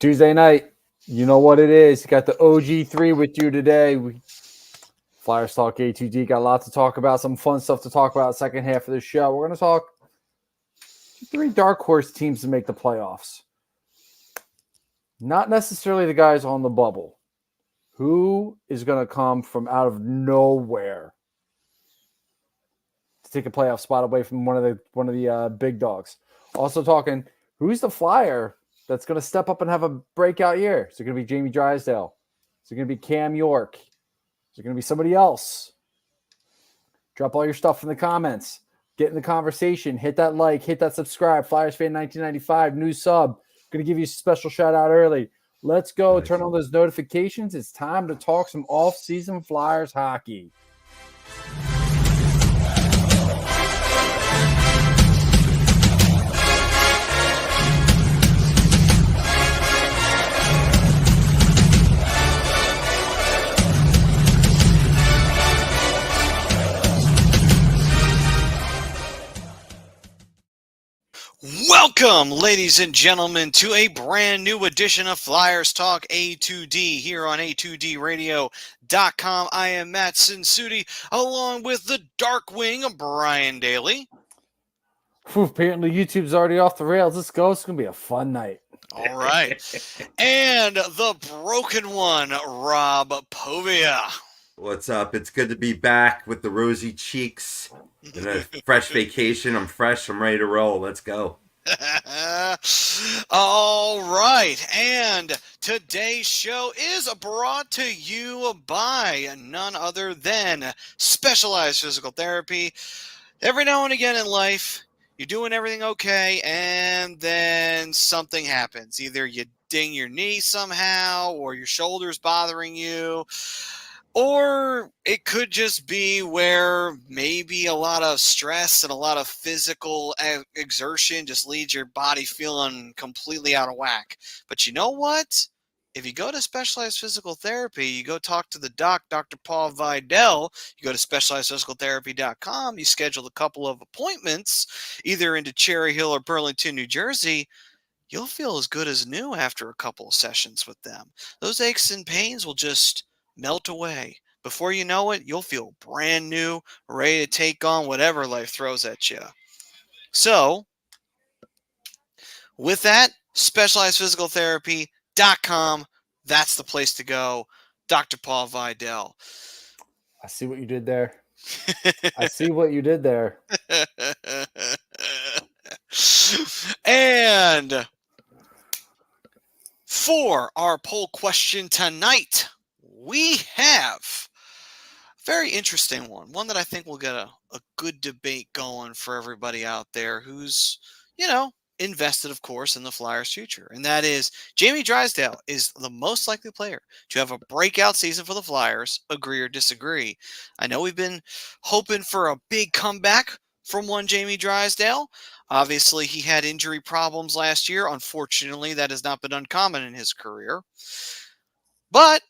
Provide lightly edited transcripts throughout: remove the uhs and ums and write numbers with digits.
Tuesday night, you know what it is. You got the OG3 with you today. Flyers Talk A2D. Got a lot to talk about, some fun stuff to talk about second half of the show. We're going to talk 3 dark horse teams to make the playoffs. Not necessarily the guys on the bubble. Who is going to come from out of nowhere to take a playoff spot away from one of the big dogs? Also talking, who's the Flyer that's going to step up and have a breakout year? Is it going to be Jamie Drysdale? Is it going to be Cam York? Is it going to be somebody else? Drop all your stuff in the comments. Get in the conversation. Hit that like. Hit that subscribe. Flyers Fan 1995. New sub. Going to give you a special shout out early. Let's go. Nice. Turn on those notifications. It's time to talk some off-season Flyers hockey. Welcome, ladies and gentlemen, to a brand new edition of Flyers Talk A2D here on A2DRadio.com. I am Matt Sinsuti, along with the Dark Wing of Brian Daly. Apparently, YouTube's already off the rails. Let's go. It's going to be a fun night. All right. And the Broken One, Rob Povia. What's up? It's good to be back with the rosy cheeks and a fresh vacation. I'm fresh. I'm ready to roll. Let's go. All right. And today's show is brought to you by none other than Specialized Physical Therapy. Every now and again in life, you're doing everything okay, and then something happens. Either you ding your knee somehow, or your shoulder's bothering you. Or it could just be where maybe a lot of stress and a lot of physical exertion just leads your body feeling completely out of whack. But you know what? If you go to Specialized Physical Therapy, you go talk to the doc, Dr. Paul Vidal, you go to specializedphysicaltherapy.com, you schedule a couple of appointments, either into Cherry Hill or Burlington, New Jersey, you'll feel as good as new after a couple of sessions with them. Those aches and pains will just melt away. Before you know it, you'll feel brand new, ready to take on whatever life throws at you. So, with that, specializedphysicaltherapy.com, that's the place to go. Dr. Paul Vidal. I see what you did there. I see what you did there. And for our poll question tonight, we have a very interesting one that I think will get a good debate going for everybody out there who's, invested, of course, in the Flyers' future. And that is, Jamie Drysdale is the most likely player to have a breakout season for the Flyers, agree or disagree. I know we've been hoping for a big comeback from one Jamie Drysdale. Obviously, he had injury problems last year. Unfortunately, that has not been uncommon in his career. But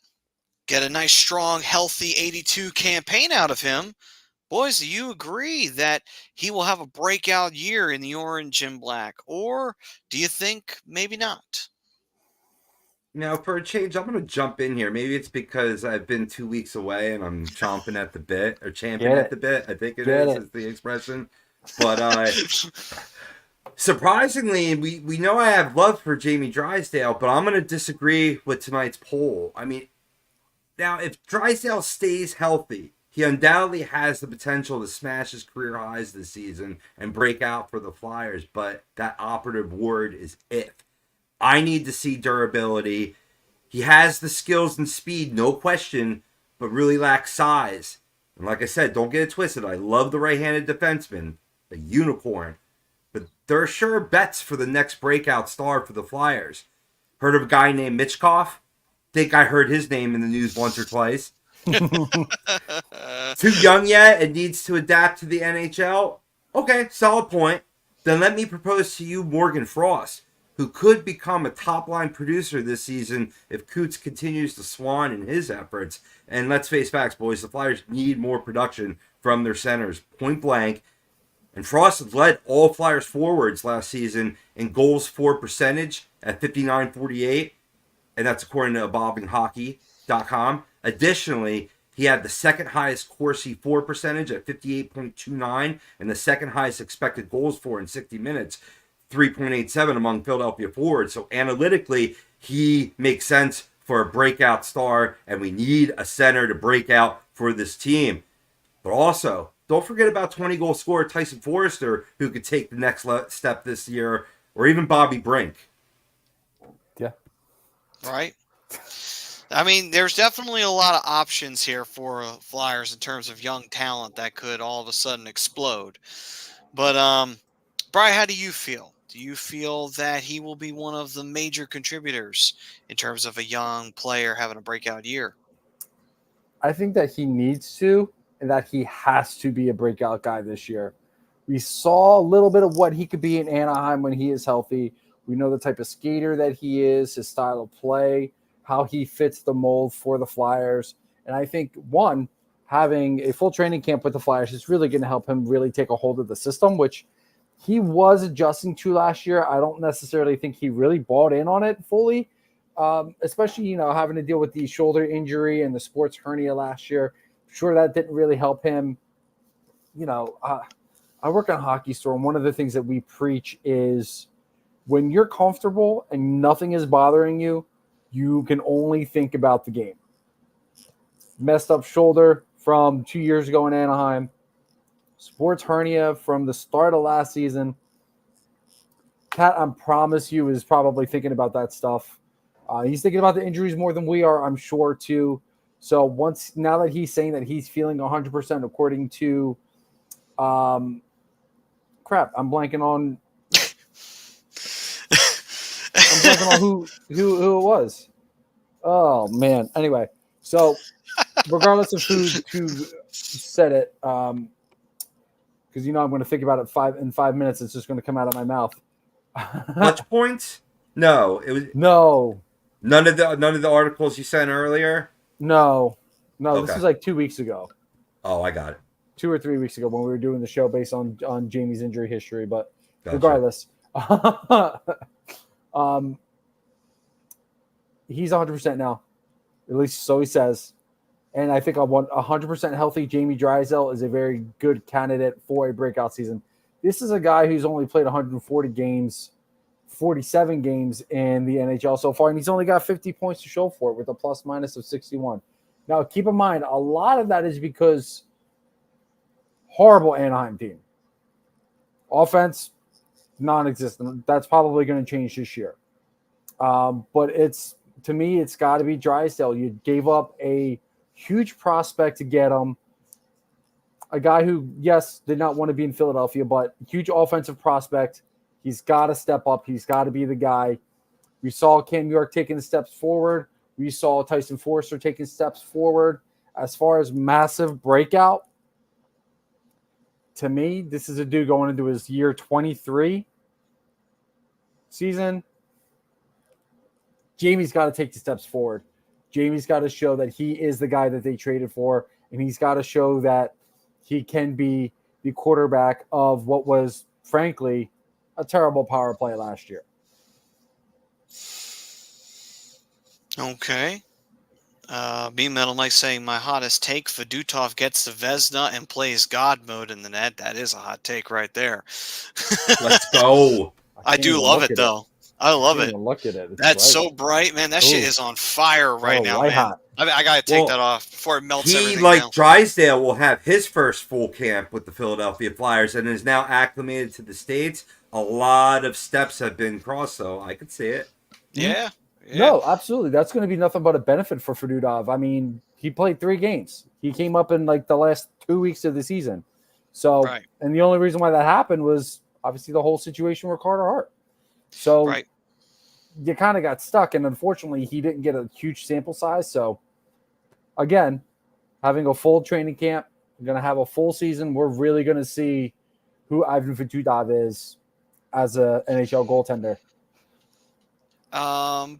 get a nice, strong, healthy 82 campaign out of him. Boys, do you agree that he will have a breakout year in the orange and black? Or do you think maybe not? Now, for a change, I'm going to jump in here. Maybe it's because I've been 2 weeks away and I'm chomping at the bit, or champing at the bit. I think it is the expression. But surprisingly, we know I have love for Jamie Drysdale, but I'm going to disagree with tonight's poll. I mean, now, if Drysdale stays healthy, he undoubtedly has the potential to smash his career highs this season and break out for the Flyers, but that operative word is if. I need to see durability. He has the skills and speed, no question, but really lacks size. And like I said, don't get it twisted. I love the right-handed defenseman, a unicorn, but there are sure bets for the next breakout star for the Flyers. Heard of a guy named Mitchkov? Think I heard his name in the news once or twice. Too young yet and needs to adapt to the NHL? Okay, solid point. Then let me propose to you Morgan Frost, who could become a top-line producer this season if Coots continues to swan in his efforts. And let's face facts, boys, the Flyers need more production from their centers, point blank. And Frost led all Flyers forwards last season in goals for percentage at 59.48. and that's according to evolvinghockey.com. Additionally, he had the second highest Corsi for percentage at 58.29 and the second highest expected goals for in 60 minutes, 3.87 among Philadelphia forwards. So analytically, he makes sense for a breakout star, and we need a center to break out for this team. But also, don't forget about 20-goal scorer Tyson Forrester, who could take the next step this year, or even Bobby Brink. Yeah. Right. I mean, there's definitely a lot of options here for Flyers in terms of young talent that could all of a sudden explode. But, Brian, how do you feel? Do you feel that he will be one of the major contributors in terms of a young player having a breakout year? I think that he needs to, and that he has to be a breakout guy this year. We saw a little bit of what he could be in Anaheim when he is healthy. We know the type of skater that he is, his style of play, how he fits the mold for the Flyers. And I think, one, having a full training camp with the Flyers is really going to help him really take a hold of the system, which he was adjusting to last year. I don't necessarily think he really bought in on it fully, especially, having to deal with the shoulder injury and the sports hernia last year. I'm sure that didn't really help him. I work on a hockey store, and one of the things that we preach is when you're comfortable and nothing is bothering you, you can only think about the game. Messed up shoulder from 2 years ago in Anaheim. Sports hernia from the start of last season. Pat, I promise you, is probably thinking about that stuff. He's thinking about the injuries more than we are, I'm sure, too. So now that he's saying that he's feeling 100% according to I'm blanking on who it was. Oh man. Anyway, so regardless of who said it, because I'm going to think about it in 5 minutes. It's just going to come out of my mouth. Touch points? No, it was no. None of the articles you sent earlier. No. Okay. This was like 2 weeks ago. Oh, I got it. 2 or 3 weeks ago when we were doing the show based on Jamie's injury history. But Gotcha. regardless, he's 100% now, at least so he says. And I think 100% healthy Jamie Drysdale is a very good candidate for a breakout season. This is a guy who's only played 140 games, 47 games in the NHL so far, and he's only got 50 points to show for it with a plus-minus of 61. Now, keep in mind, a lot of that is because horrible Anaheim team. Offense, non-existent. That's probably going to change this year. But to me, it's got to be Drysdale. You gave up a huge prospect to get him. A guy who, yes, did not want to be in Philadelphia, but huge offensive prospect. He's got to step up. He's got to be the guy. We saw Cam York taking the steps forward. We saw Tyson Forrester taking steps forward. As far as massive breakout, to me, this is a dude going into his year 23 season. Jamie's got to take the steps forward. Jamie's got to show that he is the guy that they traded for, and he's got to show that he can be the quarterback of what was, frankly, a terrible power play last year. Okay. Me Metal Mike saying my hottest take: Fedotov gets the Vezina and plays God mode in the net. That is a hot take right there. Let's go. I do love it though. I love it. Look at it. It's That's bright. so bright, man. That shit is on fire right now, white man. hot. I gotta take that off before it melts He, everything like down. Drysdale, will have his first full camp with the Philadelphia Flyers and is now acclimated to the States. A lot of steps have been crossed, so I could see it. Yeah. No, absolutely. That's going to be nothing but a benefit for Fedotov. I mean, he played 3 games. He came up in like the last 2 weeks of the season. So, Right. And the only reason why that happened was obviously the whole situation with Carter Hart. So Right. you kind of got stuck, and unfortunately he didn't get a huge sample size. So again, having a full training camp, we're going to have a full season. We're really going to see who Ivan Fedotov is as a NHL goaltender.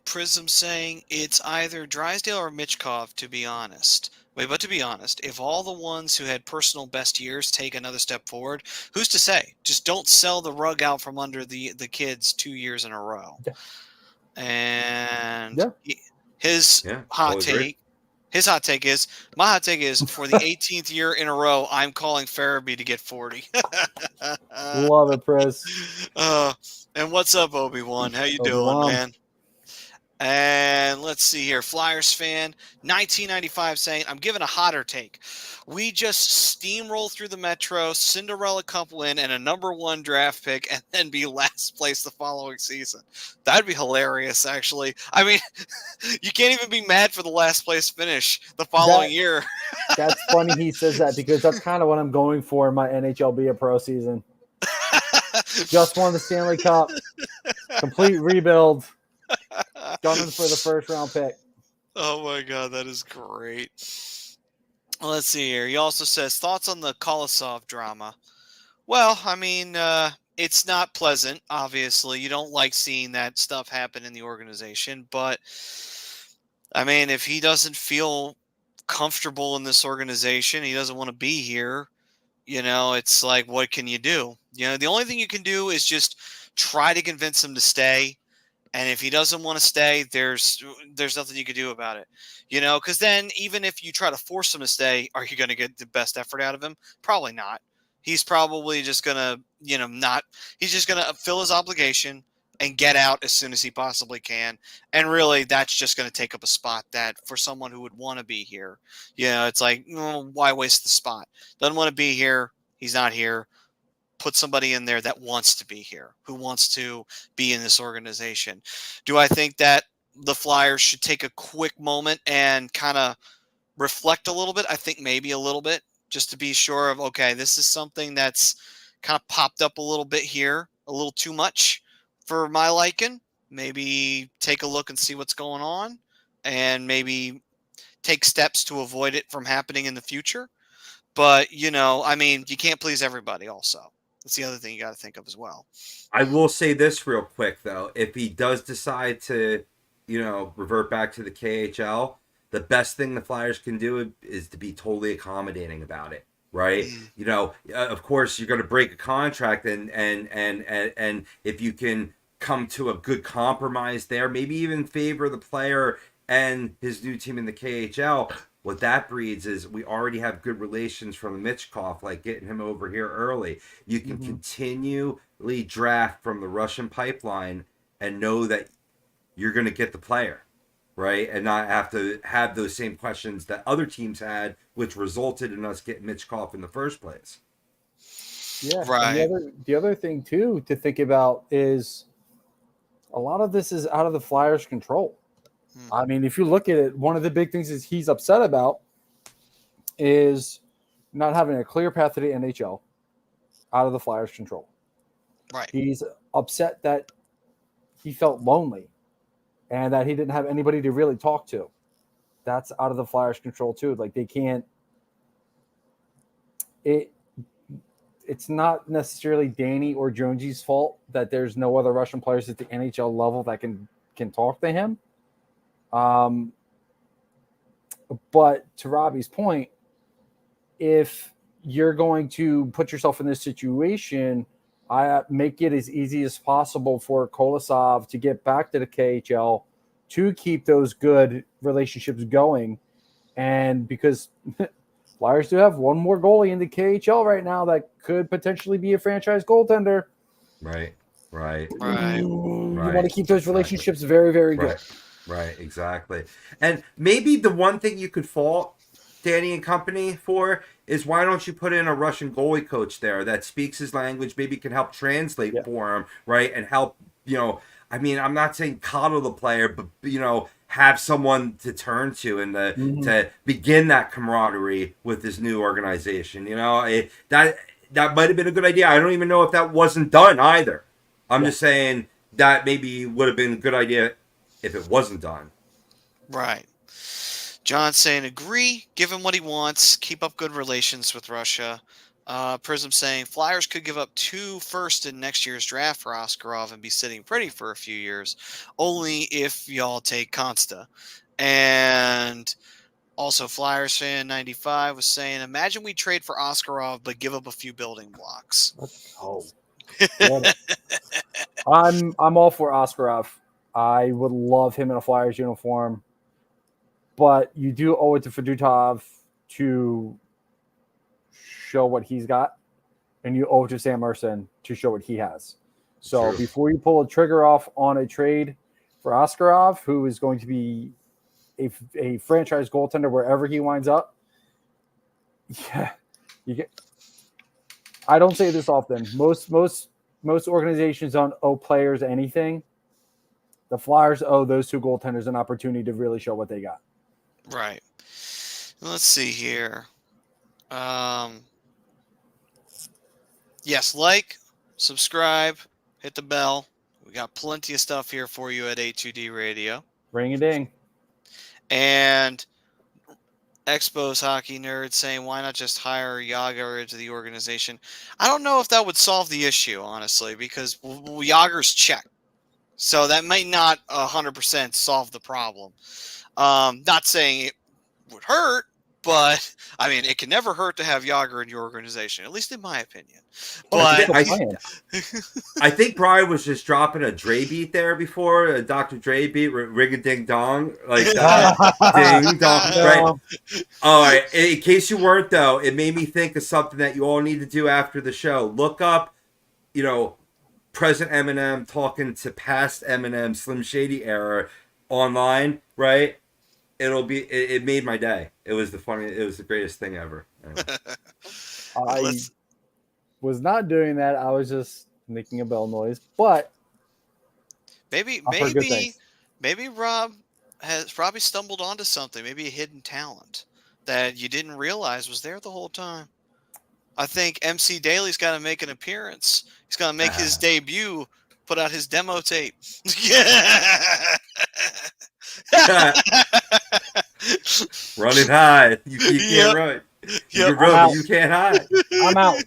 Prism saying it's either Drysdale or Michkov, to be honest. But to be honest, if all the ones who had personal best years take another step forward, who's to say? Just don't sell the rug out from under the kids 2 years in a row. And Yeah. his Yeah, hot totally agree. take. His hot take is, my hot take is, for the 18th year in a row, I'm calling Farabee to get 40. Love it, Prez. And what's up, Obi-Wan? How you doing, Obi-Wan. man? And let's see here. Flyers fan 1995 saying, I'm giving a hotter take. We just steamroll through the Metro, Cinderella Cup win, and a #1 draft pick, and then be last place the following season. That'd be hilarious, actually. I mean, you can't even be mad for the last place finish the following year. That's funny he says that, because that's kind of what I'm going for in my NHL Be a Pro season. Just won the Stanley Cup. Complete rebuild. Gunning for the first round pick. Oh my God, that is great. Let's see here. He also says, thoughts on the Kolosov drama. Well, I mean, it's not pleasant, obviously. You don't like seeing that stuff happen in the organization. But, I mean, if he doesn't feel comfortable in this organization, he doesn't want to be here, it's like, what can you do? The only thing you can do is just try to convince him to stay. And if he doesn't want to stay, there's nothing you can do about it, because then even if you try to force him to stay, are you going to get the best effort out of him? Probably not. He's probably just going to, he's just going to fill his obligation and get out as soon as he possibly can. And really, that's just going to take up a spot that for someone who would want to be here, it's like, why waste the spot? Doesn't want to be here. He's not here. Put somebody in there that wants to be here, who wants to be in this organization. Do I think that the Flyers should take a quick moment and kind of reflect a little bit? I think maybe a little bit, just to be sure of, okay, this is something that's kind of popped up a little bit here, a little too much for my liking. Maybe take a look and see what's going on, and maybe take steps to avoid it from happening in the future. But, I mean, you can't please everybody also. That's the other thing you got to think of as well. I will say this real quick, though. If he does decide to, revert back to the KHL, the best thing the Flyers can do is to be totally accommodating about it, right? Of course, you're going to break a contract, and if you can come to a good compromise there, maybe even favor the player and his new team in the KHL, what that breeds is we already have good relations from the Michkov, like getting him over here early. You can continually draft from the Russian pipeline and know that you're going to get the player, right? And not have to have those same questions that other teams had, which resulted in us getting Michkov in the first place. Yeah. Right. And the other thing, too, to think about is a lot of this is out of the Flyers' control. I mean, if you look at it, one of the big things is he's upset about is not having a clear path to the NHL out of the Flyers' control. Right. He's upset that he felt lonely and that he didn't have anybody to really talk to. That's out of the Flyers' control, too. Like, they can't – it's not necessarily Danny or Jonesy's fault that there's no other Russian players at the NHL level that can talk to him. But to Robbie's point, if you're going to put yourself in this situation, I make it as easy as possible for Kolosov to get back to the KHL to keep those good relationships going. And because Flyers do have one more goalie in the KHL right now that could potentially be a franchise goaltender. Right. You want to keep those relationships very, very good. Right, exactly. And maybe the one thing you could fault Danny and company for is, why don't you put in a Russian goalie coach there that speaks his language, maybe can help translate for him, right? And help, I mean, I'm not saying coddle the player, but, have someone to turn to and to begin that camaraderie with his new organization. That might have been a good idea. I don't even know if that wasn't done either. I'm just saying that maybe would have been a good idea if it wasn't done. Right. John saying, agree, give him what he wants, keep up good relations with Russia. Prism saying, Flyers could give up 2 firsts in next year's draft for Oskarov and be sitting pretty for a few years, only if y'all take Consta. And also Flyers fan 95 was saying, imagine we trade for Oskarov but give up a few building blocks. Let's go. I'm all for Oskarov. I would love him in a Flyers uniform, but you do owe it to Fedotov to show what he's got, and you owe it to Sam Ersson to show what he has. So True. before you pull a trigger off on a trade for Askarov, who is going to be a franchise goaltender wherever he winds up, yeah, you get. I don't say this often. Most organizations don't owe players anything. The Flyers owe those two goaltenders an opportunity to really show what they got. Right. Let's see here. Yes, like, subscribe, hit the bell. We got plenty of stuff here for you at A2D Radio. Ring a ding. And Expos Hockey Nerd saying, why not just hire Yager into the organization? I don't know if that would solve the issue, honestly, because Yager's checked. So that might not 100% solve the problem. Not saying it would hurt, but, I mean, it can never hurt to have Yager in your organization, at least in my opinion. But I think Brian was just dropping a Dre beat there before, a Dr. Dre beat, ring-a-ding-dong, like ding-dong, right? All right, in case you weren't, though, it made me think of something that you all need to do after the show. Look up, present Eminem talking to past Eminem, Slim Shady era online, right? It made my day. It was the greatest thing ever. I was not doing that. I was just making a bell noise, but maybe Rob has probably stumbled onto something, maybe a hidden talent that you didn't realize was there the whole time. I think MC Daly's got to make an appearance. He's going to make his debut, put out his demo tape. Running high. You can't run. You can run, but you can't hide. I'm out.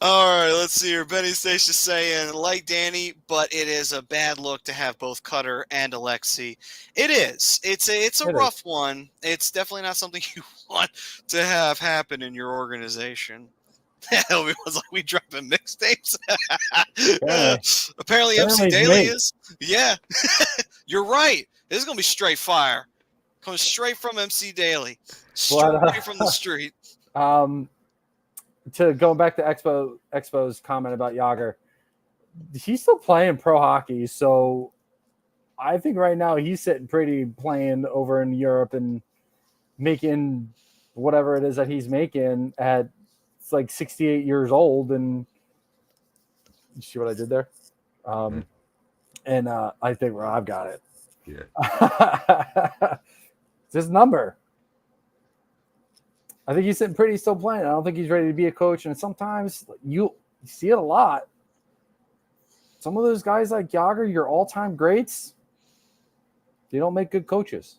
All right, let's see here. Benny Station saying, like Danny, but it is a bad look to have both Cutter and Alexei. It is. It's a rough one. It's definitely not something you want to have happen in your organization. It was like we dropping mixtapes. Apparently MC Daly is. Yeah. You're right. This is going to be straight fire. Comes straight from MC Daly. Straight from the street. To going back to Expo's comment about Yager, he's still playing pro hockey, so I think right now he's sitting pretty playing over in Europe and making whatever it is that he's making at like 68 years old. And you see what I did there? And I think Rob got it. Yeah. It's his number. I think he's sitting pretty still playing. I don't think he's ready to be a coach. And sometimes you see it a lot. Some of those guys like Yager, your all-time greats, they don't make good coaches.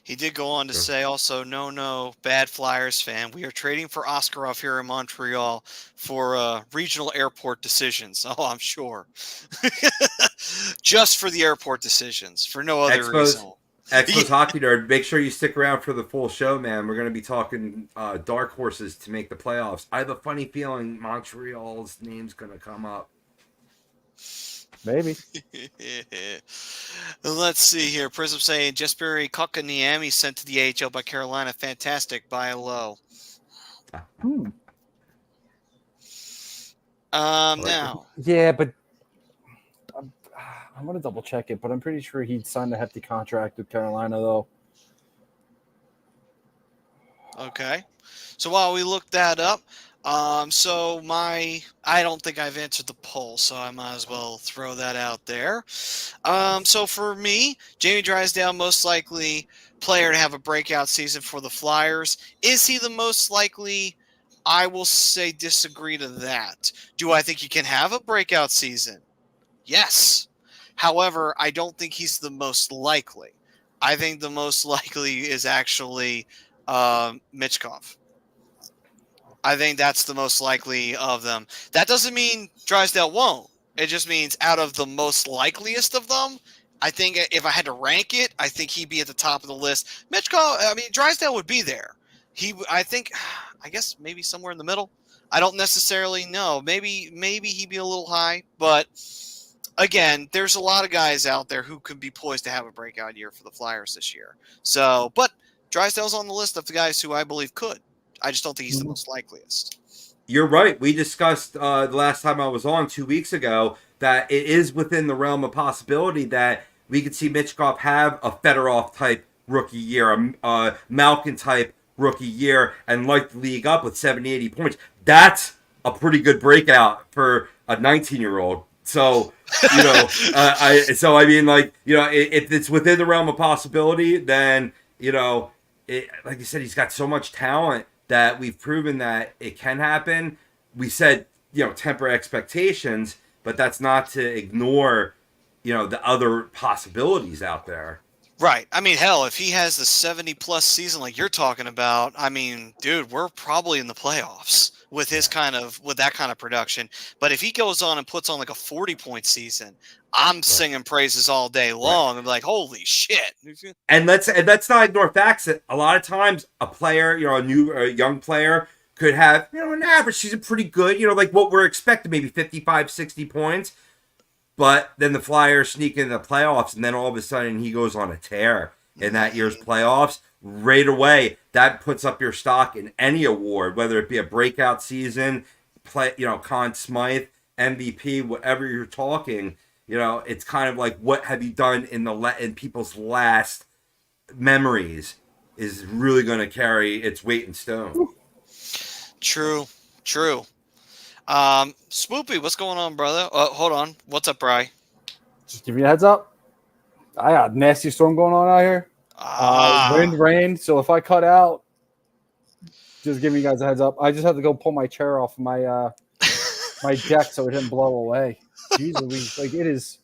He did go on to say also, no, bad Flyers fan. We are trading for Askarov here in Montreal for regional airport decisions. Oh, I'm sure. Just for the airport decisions, for no other reason. Expos Hockey Nerd, make sure you stick around for the full show, man. We're going to be talking dark horses to make the playoffs. I have a funny feeling Montreal's name's going to come up. Maybe. Let's see here. Prism saying Jesperi Kotkaniemi sent to the AHL by Carolina. Fantastic. Buy low. Now. Yeah, but I'm going to double check it, but I'm pretty sure he'd signed a hefty contract with Carolina, though. Okay. So while we look that up, I don't think I've answered the poll, so I might as well throw that out there. So for me, Jamie Drysdale, most likely player to have a breakout season for the Flyers. Is he the most likely? I will say disagree to that. Do I think he can have a breakout season? Yes. However, I don't think he's the most likely. I think the most likely is actually Michkov. I think that's the most likely of them. That doesn't mean Drysdale won't. It just means out of the most likeliest of them, I think if I had to rank it, I think he'd be at the top of the list. Drysdale would be there. I guess maybe somewhere in the middle. I don't necessarily know. Maybe he'd be a little high, but again, there's a lot of guys out there who could be poised to have a breakout year for the Flyers this year. So, but Drysdale's on the list of the guys who I believe could. I just don't think he's the most likeliest. You're right. We discussed the last time I was on 2 weeks ago that it is within the realm of possibility that we could see Michkov have a Fedorov type rookie year, a Malkin type rookie year, and light the league up with 70, 80 points. That's a pretty good breakout for a 19-year-old. So, I mean, like, if it's within the realm of possibility, then, like you said, he's got so much talent that we've proven that it can happen. We said, temper expectations, but that's not to ignore, the other possibilities out there. Right. I mean, hell, if he has the 70-plus season like you're talking about, I mean, dude, we're probably in the playoffs with that kind of production. But if he goes on and puts on like a 40-point season, I'm singing praises all day long. I'm like, holy shit. And let's not ignore facts that a lot of times a player, a young player could have, an average season pretty good, like what we're expecting, maybe 55, 60 points. But then the Flyers sneak into the playoffs, and then all of a sudden he goes on a tear in that year's playoffs. Right away, that puts up your stock in any award, whether it be a breakout season, Conn Smythe, MVP, whatever you're talking. It's kind of like what have you done in people's last memories is really going to carry its weight in stone. True. Swoopy, what's going on, brother? Hold on. What's up, Bri? Just give you a heads up. I got a nasty storm going on out here. Wind, rain. So if I cut out, just give you guys a heads up. I just have to go pull my chair off my my deck so it didn't blow away. Jesus, like it is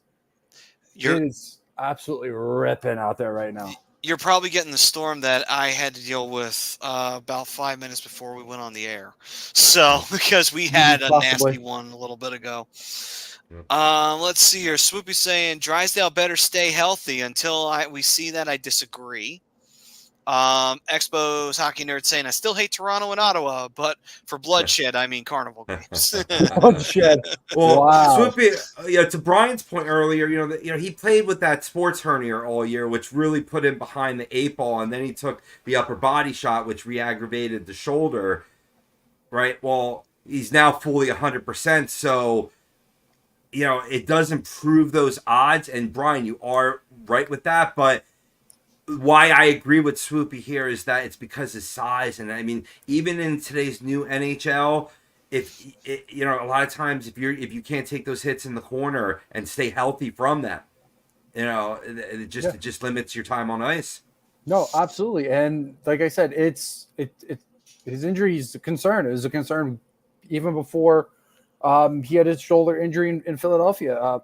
absolutely ripping out there right now. You're probably getting the storm that I had to deal with about 5 minutes before we went on the air. So, because we had a nasty one a little bit ago. Let's see here. Swoopy saying Drysdale better stay healthy until we see that. I disagree. Expo's Hockey Nerd saying I still hate Toronto and Ottawa, but for bloodshed, I mean carnival games. Bloodshed. Well, wow. Swoopy, to Brian's point earlier, he played with that sports hernia all year, which really put him behind the 8 ball, and then he took the upper body shot, which re-aggravated the shoulder. Right. Well, he's now fully 100%, so it does improve those odds. And Brian, you are right with that, but why I agree with Swoopy here is that it's because of size. And I mean, even in today's new NHL, if a lot of times if you can't take those hits in the corner and stay healthy from them, it just limits your time on ice. No, absolutely. And like I said, his injury is a concern. It was a concern even before he had his shoulder injury in Philadelphia.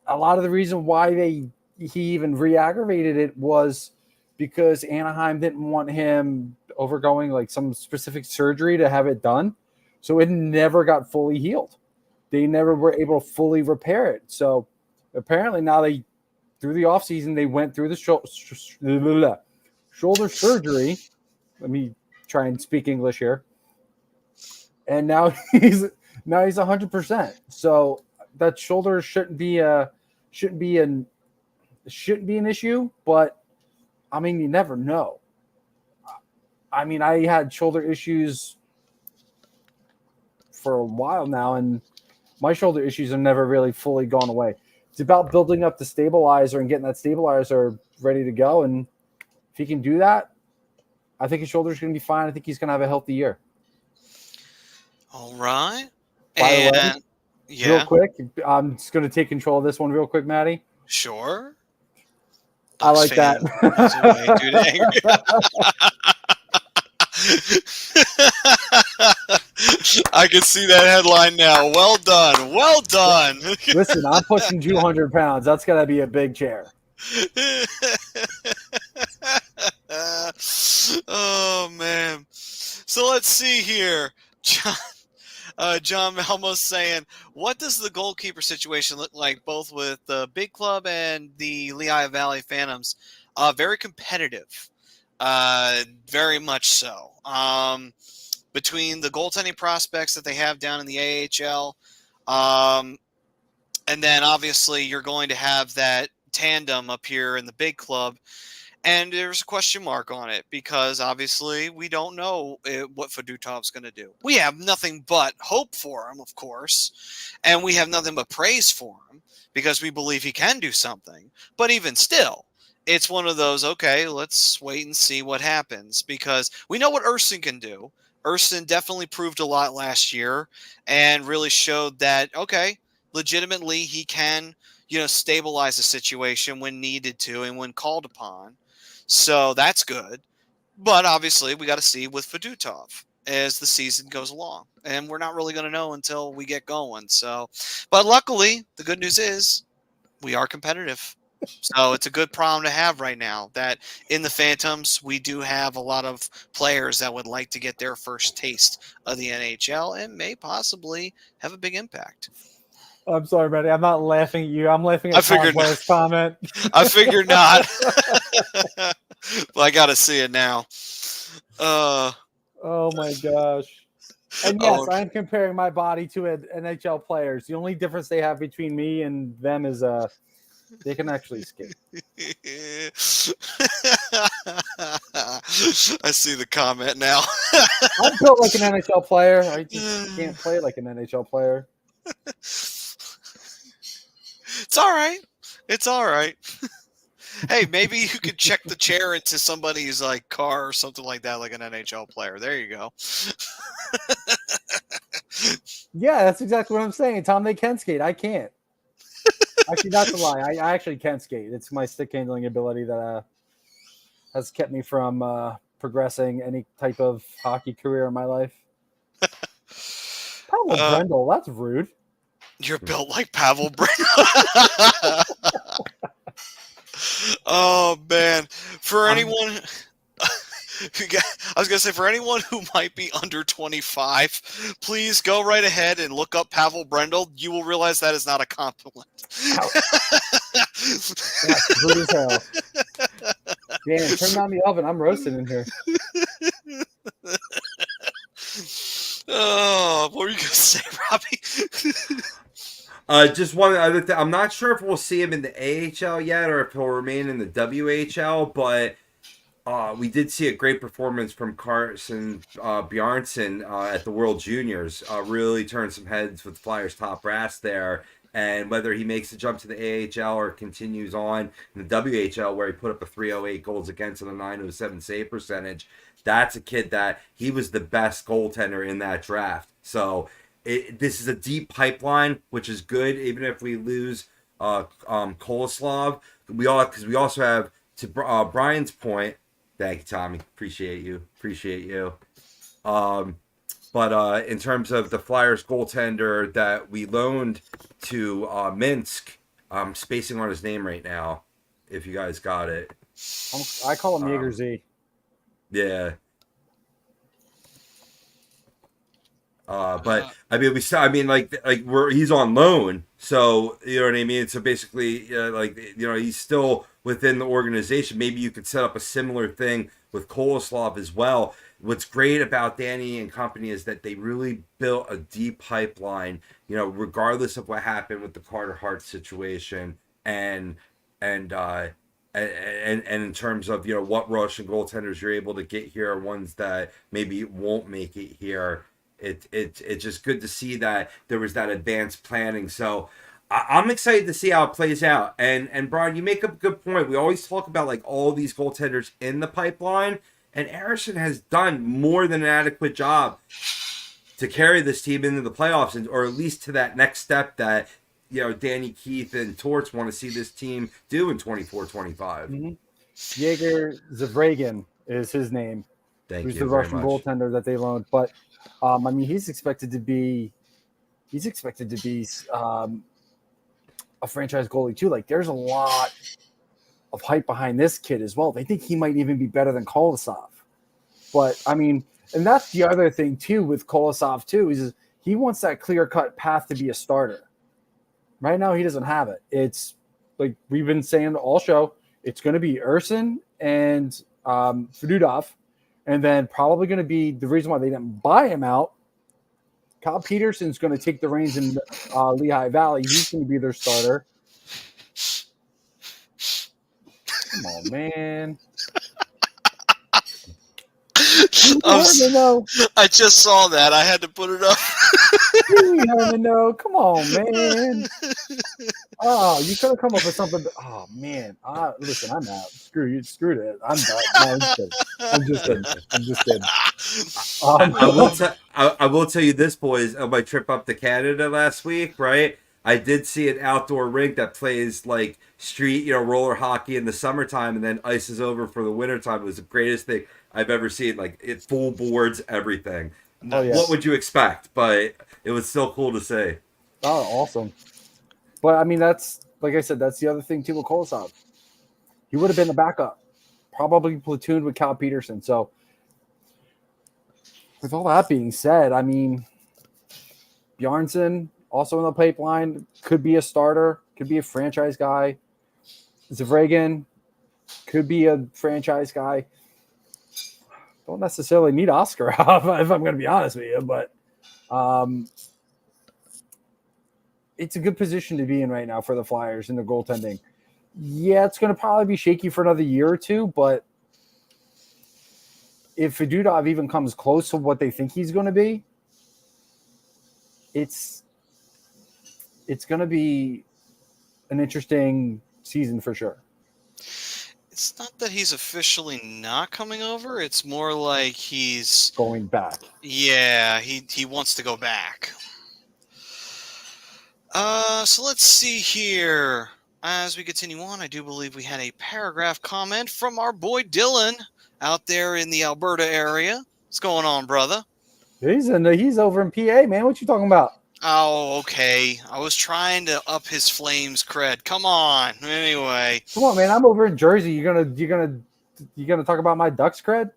A lot of the reason why he even re-aggravated it was because Anaheim didn't want him overgoing like some specific surgery to have it done. So it never got fully healed. They never were able to fully repair it. So apparently now through the offseason, they went through the shoulder surgery. Let me try and speak English here. And now he's 100%. So that shoulder shouldn't be an issue, but I mean, you never know. I mean, I had shoulder issues for a while now, and my shoulder issues have never really fully gone away. It's about building up the stabilizer and getting that stabilizer ready to go. And if he can do that, I think his shoulder's going to be fine. I think he's going to have a healthy year. All right. By the way, real quick, I'm just going to take control of this one real quick, Maddie. Sure. I like that. I can see that headline now. Well done. Well done. Listen, I'm pushing 200 pounds. That's got to be a big chair. Oh, man. So let's see here. John Malmo saying, what does the goalkeeper situation look like both with the Big Club and the Lehigh Valley Phantoms? Very competitive. Very much so. between the goaltending prospects that they have down in the AHL. And then obviously you're going to have that tandem up here in the big club. And there's a question mark on it because obviously we don't know what Fedutov's going to do. We have nothing but hope for him, of course, and we have nothing but praise for him because we believe he can do something. But even still, it's one of those, okay, let's wait and see what happens because we know what Erson can do. Erson definitely proved a lot last year and really showed that, okay, legitimately he can, stabilize the situation when needed to and when called upon. So that's good. But obviously, we got to see with Fedotov as the season goes along. And we're not really going to know until we get going. So, but luckily, the good news is we are competitive. So it's a good problem to have right now that in the Phantoms, we do have a lot of players that would like to get their first taste of the NHL and may possibly have a big impact. I'm sorry, buddy. I'm not laughing at you. I'm laughing at I figured Tom's comment. I figured not. Well, I got to see it now. Oh my gosh. And yes, Oh. I'm comparing my body to NHL players. The only difference they have between me and them is they can actually skate. I see the comment now. I'm built like an NHL player. I just can't play like an NHL player. It's all right. It's all right. Hey, maybe you could check the chair into somebody's like car or something like that, like an NHL player. There you go. Yeah, that's exactly what I'm saying. Tom, they can skate. I can't. Actually, that's a lie. I actually can skate. It's my stick handling ability that has kept me from progressing any type of hockey career in my life. Pavel Brendel, that's rude. You're built like Pavel Brendel. Oh man! For anyone, I was gonna say for anyone who might be under 25, please go right ahead and look up Pavel Brendel. You will realize that is not a compliment. That's rude as hell. Damn, turn on the oven. I'm roasting in here. Oh, what were you gonna say, Robbie? Just one other thing. I'm not sure if we'll see him in the AHL yet or if he'll remain in the WHL, but we did see a great performance from Carson Bjarnson at the World Juniors. Really turned some heads with Flyers top brass there. And whether he makes the jump to the AHL or continues on in the WHL where he put up a 308 goals against and a 907 save percentage, that's a kid that he was the best goaltender in that draft. So this is a deep pipeline, which is good, even if we lose Koloslav. Because we also have, to Brian's point, thank you, Tommy. Appreciate you. But in terms of the Flyers goaltender that we loaned to Minsk, I'm spacing on his name right now, if you guys got it. I call him Jaeger Z. Yeah. But I mean, he's on loan, so you know what I mean. So basically, he's still within the organization. Maybe you could set up a similar thing with Koloslav as well. What's great about Danny and company is that they really built a deep pipeline. Regardless of what happened with the Carter Hart situation, and in terms of what Russian goaltenders you're able to get here, ones that maybe won't make it here. It's just good to see that there was that advanced planning. So I'm excited to see how it plays out. And Brian, you make a good point. We always talk about like all these goaltenders in the pipeline, and Ersson has done more than an adequate job to carry this team into the playoffs, or at least to that next step that Danny Keith and Torts want to see this team do in 24-25. Mm-hmm. Jaeger Zavragin is his name. Who's the Russian goaltender that they loaned, but he's expected to be a franchise goalie too. Like, there's a lot of hype behind this kid as well. They think he might even be better than Kolosov. But and that's the other thing too with Kolosov too, is he wants that clear-cut path to be a starter. Right now, he doesn't have it. It's like we've been saying all show. It's going to be Erson and Fedotov, And then probably going to be the reason why they didn't buy him out. Kyle Peterson's going to take the reins in Lehigh Valley. He's going to be their starter. Come on, man. I just saw that. I had to put it up. Come on, man. Oh, you could have come up with something. Oh, man. Listen, I'm out. Screw you. Screw it. I'm done. No, I'm just kidding. I will tell you this, boys. On my trip up to Canada last week, right? I did see an outdoor rink that plays like street, roller hockey in the summertime, and then ices over for the wintertime. It was the greatest thing I've ever seen. Like, it full boards, everything. Oh, yeah. What would you expect? But it was still cool to see. Oh, awesome. But, I mean, that's, like I said, that's the other thing too with Kolosov. He would have been the backup, probably platooned with Cal Peterson. So, with all that being said, I mean, Bjarnson, also in the pipeline, could be a starter, could be a franchise guy. Zavragan could be a franchise guy. Don't necessarily need Oscar if I'm going to be honest with you, but it's a good position to be in right now for the Flyers in the goaltending. Yeah, it's going to probably be shaky for another year or two, but if Fedotov even comes close to what they think he's going to be, it's going to be an interesting season for sure. It's not that he's officially not coming over. It's more like he's going back. Yeah, he wants to go back. So let's see here. As we continue on, I do believe we had a paragraph comment from our boy Dylan out there in the Alberta area. What's going on, brother? He's over in PA, man. What you talking about? Oh, okay. I was trying to up his Flames cred. Come on. Anyway. Come on, man. I'm over in Jersey. You gonna talk about my Ducks cred?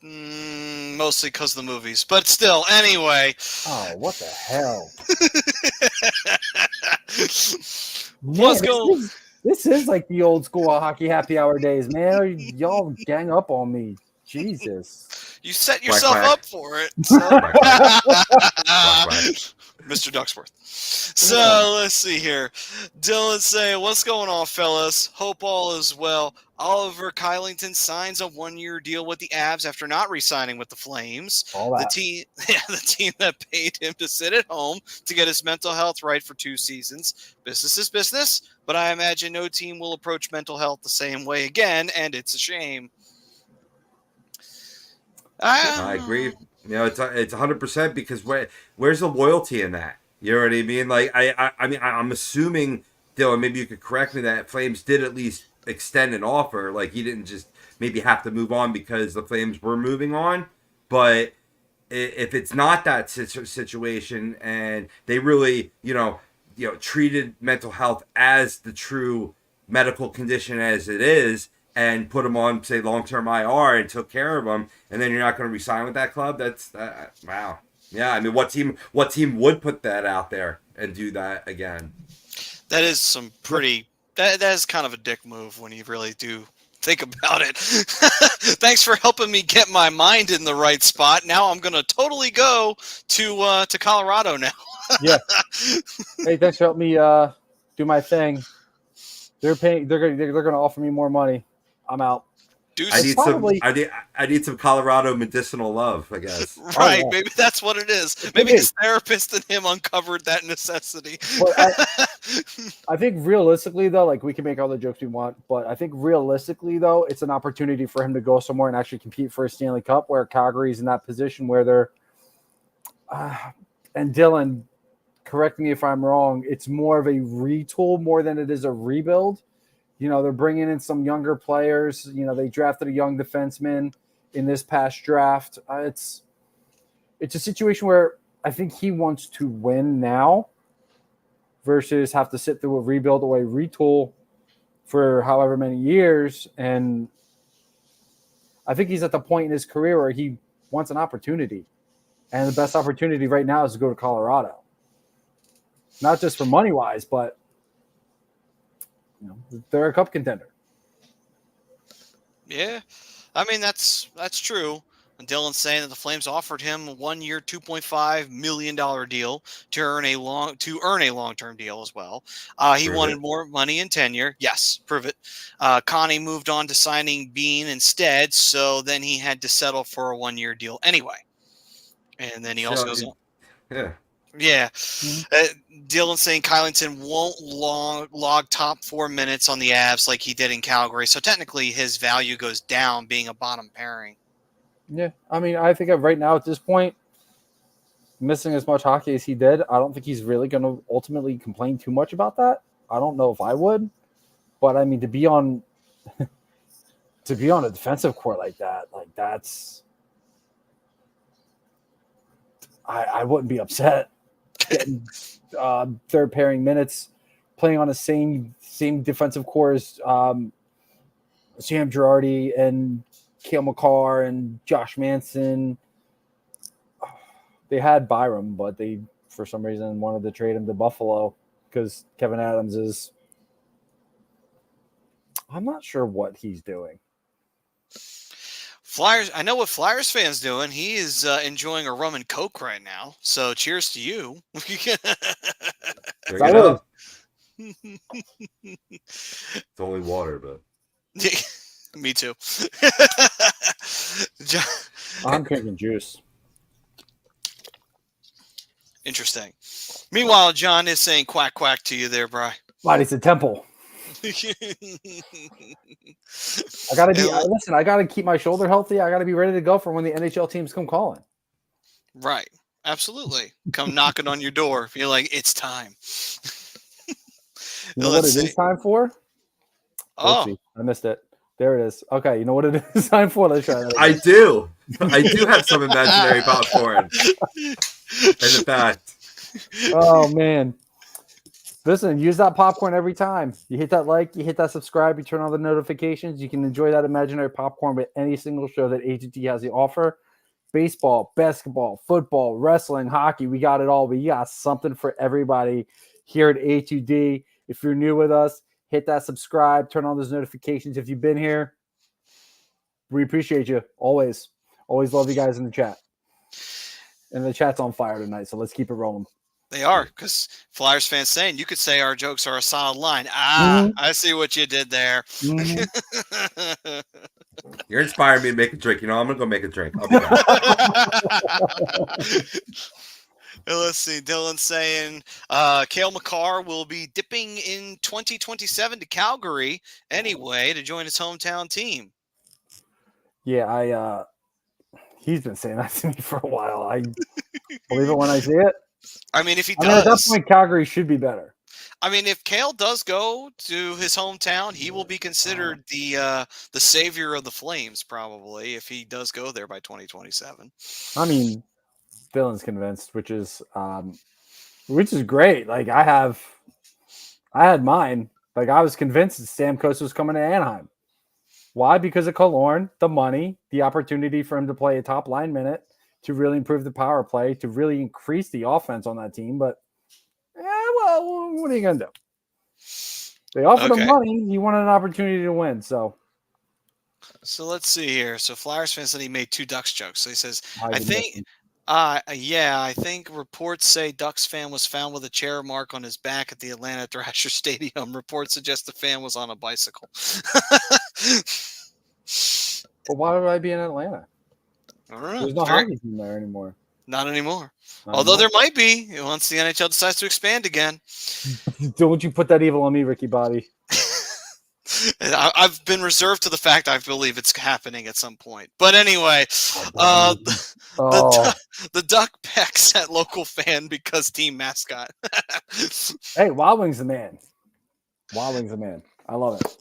Mostly because of the movies, but still. Anyway. Oh, what the hell? Let's go. This is like the old school hockey happy hour days, man. Y'all gang up on me. Jesus. You set yourself up for it. So. Mr. Ducksworth. So let's see here. Dylan saying, what's going on, fellas? Hope all is well. Oliver Kylington signs a 1-year deal with the Avs after not re-signing with the Flames. The team that paid him to sit at home to get his mental health right for 2 seasons. Business is business, but I imagine no team will approach mental health the same way again, and it's a shame. I agree. It's 100% because where's the loyalty in that? You know what I mean? Like I mean, I'm assuming, Dylan, maybe you could correct me, that Flames did at least extend an offer. Like, he didn't just maybe have to move on because the Flames were moving on. But if it's not that situation and they really, treated mental health as the true medical condition as it is, and put him on, say, long-term IR and took care of him, and then you're not going to re-sign with that club? That's wow. Yeah, I mean, what team would put that out there and do that again? That is some pretty. That is kind of a dick move when you really do think about it. Thanks for helping me get my mind in the right spot. Now I'm going to totally go to Colorado now. Yeah. Hey, thanks for helping me do my thing. They're paying. They're going to offer me more money. I'm out. I need some Colorado medicinal love, I guess. Right, maybe that's what it is. Maybe his therapist and him uncovered that necessity. Well, I think realistically, though, like, we can make all the jokes we want, but I think realistically, though, it's an opportunity for him to go somewhere and actually compete for a Stanley Cup, where Calgary's in that position where they're and Dylan, correct me if I'm wrong, it's more of a retool more than it is a rebuild. They're bringing in some younger players. They drafted a young defenseman in this past draft. It's a situation where I think he wants to win now versus have to sit through a rebuild or a retool for however many years. And I think he's at the point in his career where he wants an opportunity. And the best opportunity right now is to go to Colorado. Not just for money-wise, but they're a cup contender. Yeah, I mean that's true. Dylan's saying that the Flames offered him a 1-year, $2.5 million deal to earn a long-term deal as well. He Prove wanted it. more money in tenure. Yes, prove it. Connie moved on to signing Bean instead, so then he had to settle for a 1-year deal anyway. And then he also goes on. Yeah. Yeah. Mhm. Dylan saying Kylington won't log top 4 minutes on the Avs like he did in Calgary. So technically his value goes down being a bottom pairing. Yeah, I mean, I think right now at this point, missing as much hockey as he did, I don't think he's really going to ultimately complain too much about that. I don't know if I would, but I mean, to be on a defensive court like that, like that's, I wouldn't be upset getting third pairing minutes, playing on the same defensive core as Sam Girardi and Cale Makar and Josh Manson. They had Byram, but they, for some reason, wanted to trade him to Buffalo because Kevin Adams is. I'm not sure what he's doing. Flyers, I know what Flyers fans doing. He is enjoying a rum and coke right now. So cheers to you. Drink it up. It's only water, but Me too. I'm drinking juice. Interesting. Meanwhile, John is saying quack quack to you there, Bri. Body's a temple. I gotta be. Listen, I gotta keep my shoulder healthy. I gotta be ready to go for when the NHL teams come calling. Right. Absolutely. Come knocking on your door. Feel like it's time. You know what it is time for? Oh, Oopsie, I missed it. There it is. Okay, you know what it is time for? Let's try that again. I do. I do have some imaginary popcorn. In fact. Oh man. Listen, use that popcorn every time. You hit that like, you hit that subscribe, you turn on the notifications. You can enjoy that imaginary popcorn with any single show that AGT has to offer. Baseball, basketball, football, wrestling, hockey, we got it all. We got something for everybody here at A2D. If you're new with us, hit that subscribe, turn on those notifications. If you've been here, we appreciate you. Always. Always love you guys in the chat. And the chat's on fire tonight, so let's keep it rolling. They are, because Flyers fans saying you could say our jokes are a solid line. I see what you did there. Mm-hmm. You're inspiring me to make a drink. You know, I'm going to go make a drink. I'll be back. Let's see. Dylan saying Cale Makar will be dipping in 2027 to Calgary anyway to join his hometown team. Yeah, he's been saying that to me for a while. I believe it when I see it. I mean, if he at that does, point, Calgary should be better. I mean, if Cale does go to his hometown, he will be considered the savior of the Flames, probably, if he does go there by 2027. I mean, Dylan's convinced, which is great. Like I had mine. Like I was convinced that Stamkos was coming to Anaheim. Why? Because of Killorn, the money, the opportunity for him to play a top line minute, to really improve the power play, to really increase the offense on that team. But, well, what are you going to do? They offered him money. He wanted an opportunity to win. So let's see here. So Flyers fans said he made 2 Ducks jokes. So he says, I think reports say Ducks fan was found with a chair mark on his back at the Atlanta Thrasher Stadium. Reports suggest the fan was on a bicycle. But why would I be in Atlanta? I don't know. There's no hockey team there anymore. Not anymore. Although there might be once the NHL decides to expand again. Don't you put that evil on me, Ricky Bobby. I've been reserved to the fact I believe it's happening at some point. But anyway, the Duck pecks at local fan because team mascot. Hey, Wild Wings the man. Wild Wings the man. I love it.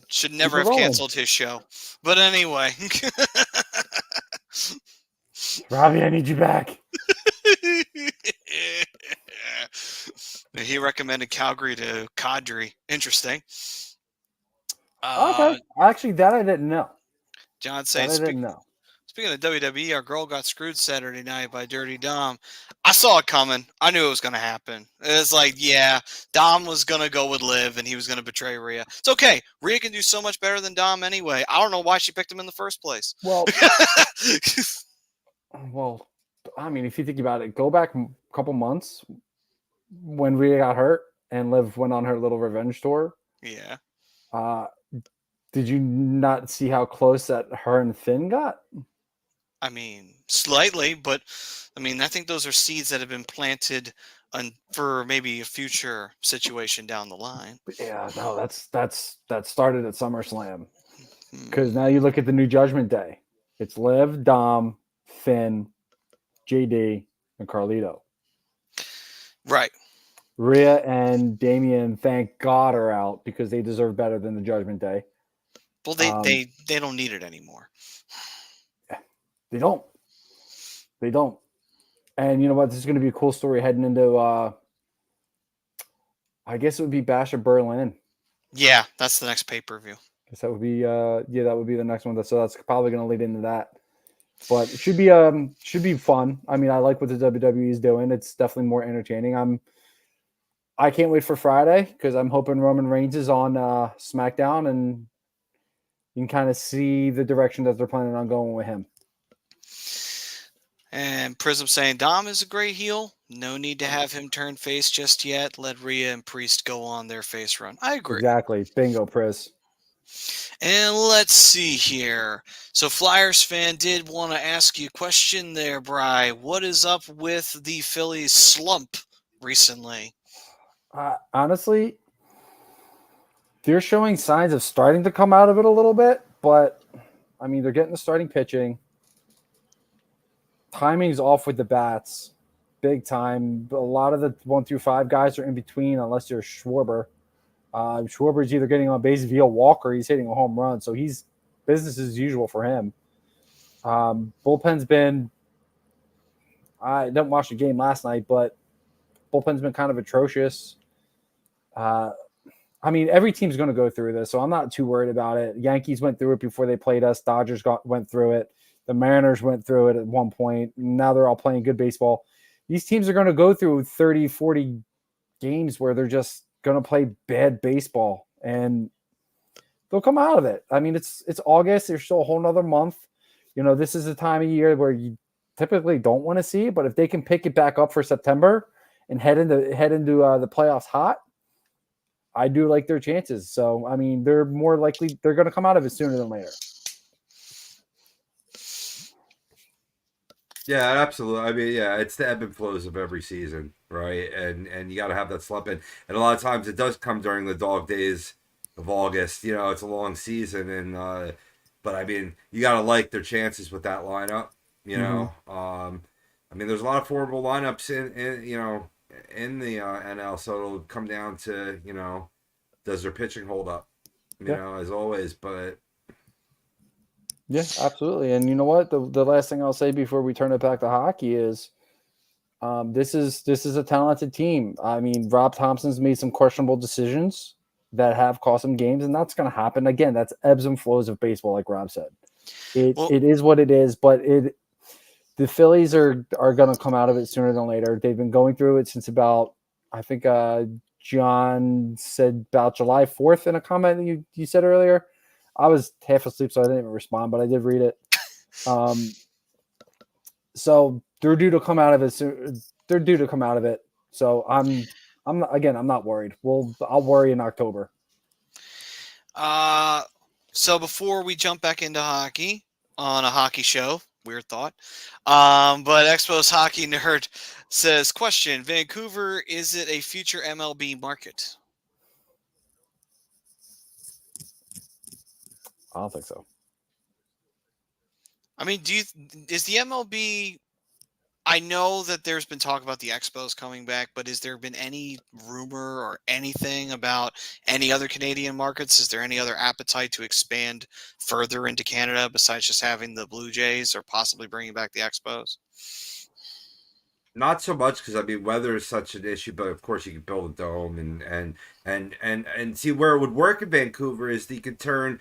Should never have canceled his show. But anyway. Robbie, I need you back. He recommended Calgary to Kadri. Interesting. Okay. Actually, that I didn't know. John saying, Speaking of WWE, our girl got screwed Saturday night by Dirty Dom. I saw it coming. I knew it was going to happen. It was like, yeah, Dom was going to go with Liv, and he was going to betray Rhea. It's okay. Rhea can do so much better than Dom anyway. I don't know why she picked him in the first place. Well, well, I mean, if you think about it, go back a couple months when Rhea got hurt and Liv went on her little revenge tour. Yeah. Did you not see how close that her and Finn got? I mean, slightly, but I mean, I think those are seeds that have been planted for maybe a future situation down the line. But yeah, no, that started at SummerSlam. Because Hmm. now you look at the new Judgment Day. It's Liv, Dom, Finn, JD, and Carlito. Right. Rhea and Damian, thank God, are out because they deserve better than the Judgment Day. Well, they don't need it anymore. They don't. They don't. And you know what? This is going to be a cool story heading into, I guess it would be Bash of Berlin. Yeah, that's the next pay-per-view. I guess that would be, that would be the next one. So that's probably going to lead into that. But it should be fun. I mean, I like what the WWE is doing. It's definitely more entertaining. I can't wait for Friday because I'm hoping Roman Reigns is on SmackDown and you can kind of see the direction that they're planning on going with him. And Prism saying Dom is a great heel. No need to have him turn face just yet. Let Rhea and Priest go on their face run. I agree. Exactly. Bingo, Priz. And let's see here. So Flyers fan did want to ask you a question there, Bri. What is up with the Phillies slump recently? Honestly, they're showing signs of starting to come out of it a little bit, but I mean, they're getting the starting pitching. Timing's off with the bats, big time. A lot of the 1 through 5 guys are in between, unless you're Schwarber. Schwarber's either getting on base via walk or he's hitting a home run, so he's business as usual for him. Bullpen's been. I didn't watch the game last night, but bullpen's been kind of atrocious. I mean, every team's going to go through this, so I'm not too worried about it. Yankees went through it before they played us. Dodgers went through it. The Mariners went through it at one point. Now they're all playing good baseball. These teams are going to go through 30, 40 games where they're just going to play bad baseball, and they'll come out of it. I mean, it's August. There's still a whole nother month. You know, this is a time of year where you typically don't want to see it, but if they can pick it back up for September and head into the playoffs hot, I do like their chances. So, I mean, they're more likely they're going to come out of it sooner than later. Yeah, absolutely. I mean, yeah, it's the ebb and flows of every season, right? And you got to have that slump in. And a lot of times it does come during the dog days of August. You know, it's a long season, and but I mean, you got to like their chances with that lineup. You know, I mean, there's a lot of formidable lineups in you know in the NL, so it'll come down to does their pitching hold up? You know, as always, but. Yeah, absolutely. And you know what? The last thing I'll say before we turn it back to hockey is this is a talented team. I mean, Rob Thompson's made some questionable decisions that have cost him games, and that's going to happen. Again, that's ebbs and flows of baseball, like Rob said. It is what it is, but the Phillies are going to come out of it sooner than later. They've been going through it since about, I think John said about July 4th in a comment that you said earlier. I was half asleep, so I didn't even respond, but I did read it. So they're due to come out of it. They're due to come out of it. So I'm not worried. I'll worry in October. So before we jump back into hockey on a hockey show, weird thought. But Expos Hockey Nerd says, question, Vancouver, is it a future MLB market? I don't think so. I mean, is the MLB? I know that there's been talk about the Expos coming back, but has there been any rumor or anything about any other Canadian markets? Is there any other appetite to expand further into Canada besides just having the Blue Jays or possibly bringing back the Expos? Not so much because I mean weather is such an issue, but of course you can build a dome and see where it would work in Vancouver is you could turn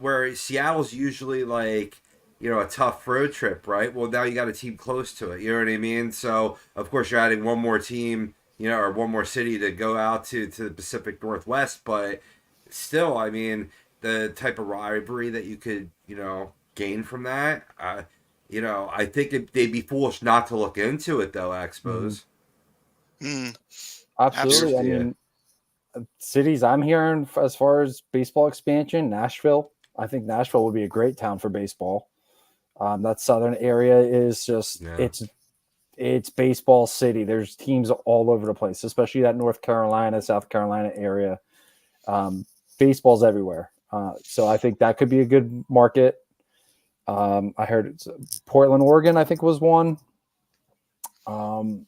where Seattle's usually like a tough road trip, right? Well, now you got a team close to it. You know what I mean? So of course you're adding one more team, or one more city to go out to the Pacific Northwest, but still, I mean, the type of rivalry that you could, gain from that, I think they'd be foolish not to look into it, though, Expos. Mm, Absolutely. I Yeah. mean, cities I'm hearing as far as baseball expansion, Nashville. I think Nashville would be a great town for baseball. That southern area is just Yeah. it's baseball city. There's teams all over the place, especially that North Carolina, South Carolina area. Baseball's everywhere. So I think that could be a good market. I heard Portland, Oregon, I think was one. No.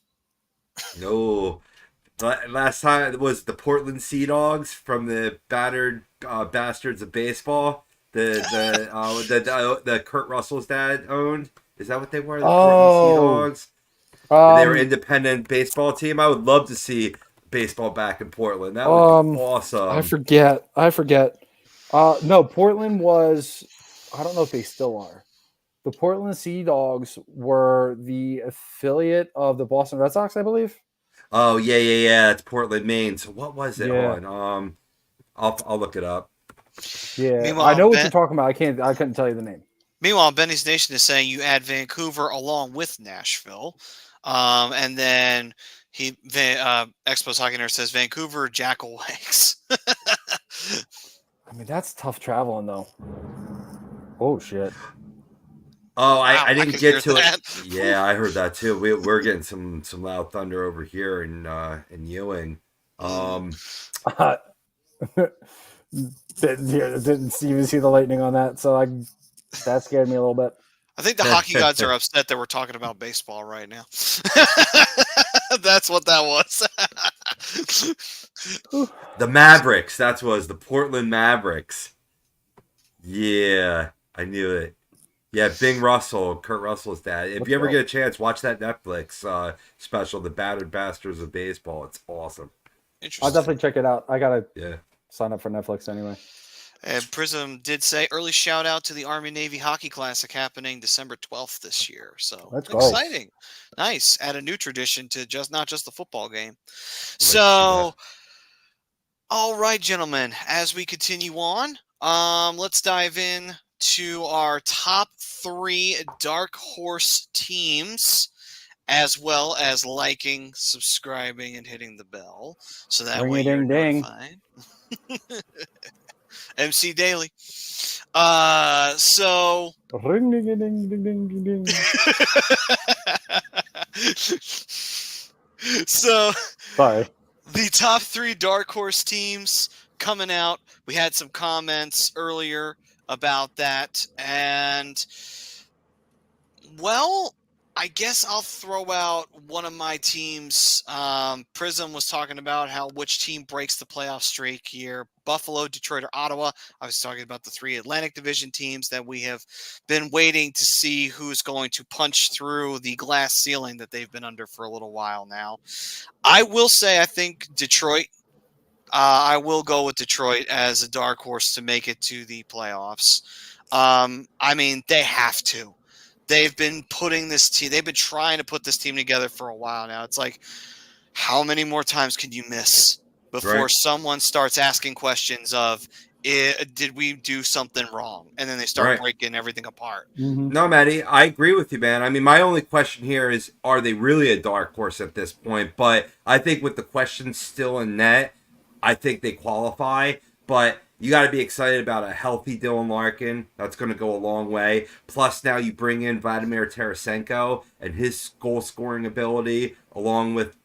Last time it was the Portland Sea Dogs from the battered bastards of baseball. The Kurt Russell's dad owned. Is that what they were? The Portland Sea Dogs. And they were an independent baseball team. I would love to see baseball back in Portland. That would be awesome. I forget. No, Portland was. I don't know if they still are. The Portland Sea Dogs were the affiliate of the Boston Red Sox, I believe. Oh yeah. It's Portland, Maine. So what was it Yeah. on? I'll look it up. Yeah, Meanwhile, I know what you're talking about. I couldn't tell you the name. Meanwhile, Benny's Nation is saying you add Vancouver along with Nashville, and then Expos Hockey Nerd says Vancouver Jackal Wakes. I mean, that's tough traveling though. Oh shit. Oh, Wow, I didn't get to that. it. Yeah, I heard that too. We're getting some loud thunder over here in Ewing. Didn't even see the lightning on that, so that scared me a little bit. I think the hockey gods are upset that we're talking about baseball right now. That's what that was. The Mavericks. That was the Portland Mavericks. Yeah, I knew it. Yeah, Bing Russell, Kurt Russell's dad. If you ever get a chance, watch that Netflix special, The Battered Bastards of Baseball. It's awesome. I'll definitely check it out. I gotta Yeah. sign up for Netflix anyway. And Prism did say early shout out to the Army Navy Hockey Classic happening December 12th this year. So Let's go. Exciting. Nice. Add a new tradition to not just the football game. So, all right, gentlemen, as we continue on, let's dive in to our top 3 dark horse teams, as well as liking, subscribing, and hitting the bell. So that way you're notified. MC Daily. So Ring ding ding ding ding ding. So Sorry. The top 3 dark horse teams coming out. We had some comments earlier about that, and well, I guess I'll throw out one of my teams. Prism was talking about which team breaks the playoff streak here. Buffalo, Detroit, or Ottawa. I was talking about the 3 Atlantic Division teams that we have been waiting to see who's going to punch through the glass ceiling that they've been under for a little while now. I will say I think Detroit. I will go with Detroit as a dark horse to make it to the playoffs. I mean, they have to. They've been putting this team. They've been trying to put this team together for a while now. It's like, how many more times can you miss before someone starts asking questions of, did we do something wrong? And then they start breaking everything apart. Mm-hmm. No, Maddie, I agree with you, man. I mean, my only question here is, are they really a dark horse at this point? But I think with the questions still in net, I think they qualify. But you got to be excited about a healthy Dylan Larkin. That's going to go a long way. Plus, now you bring in Vladimir Tarasenko and his goal-scoring ability, along with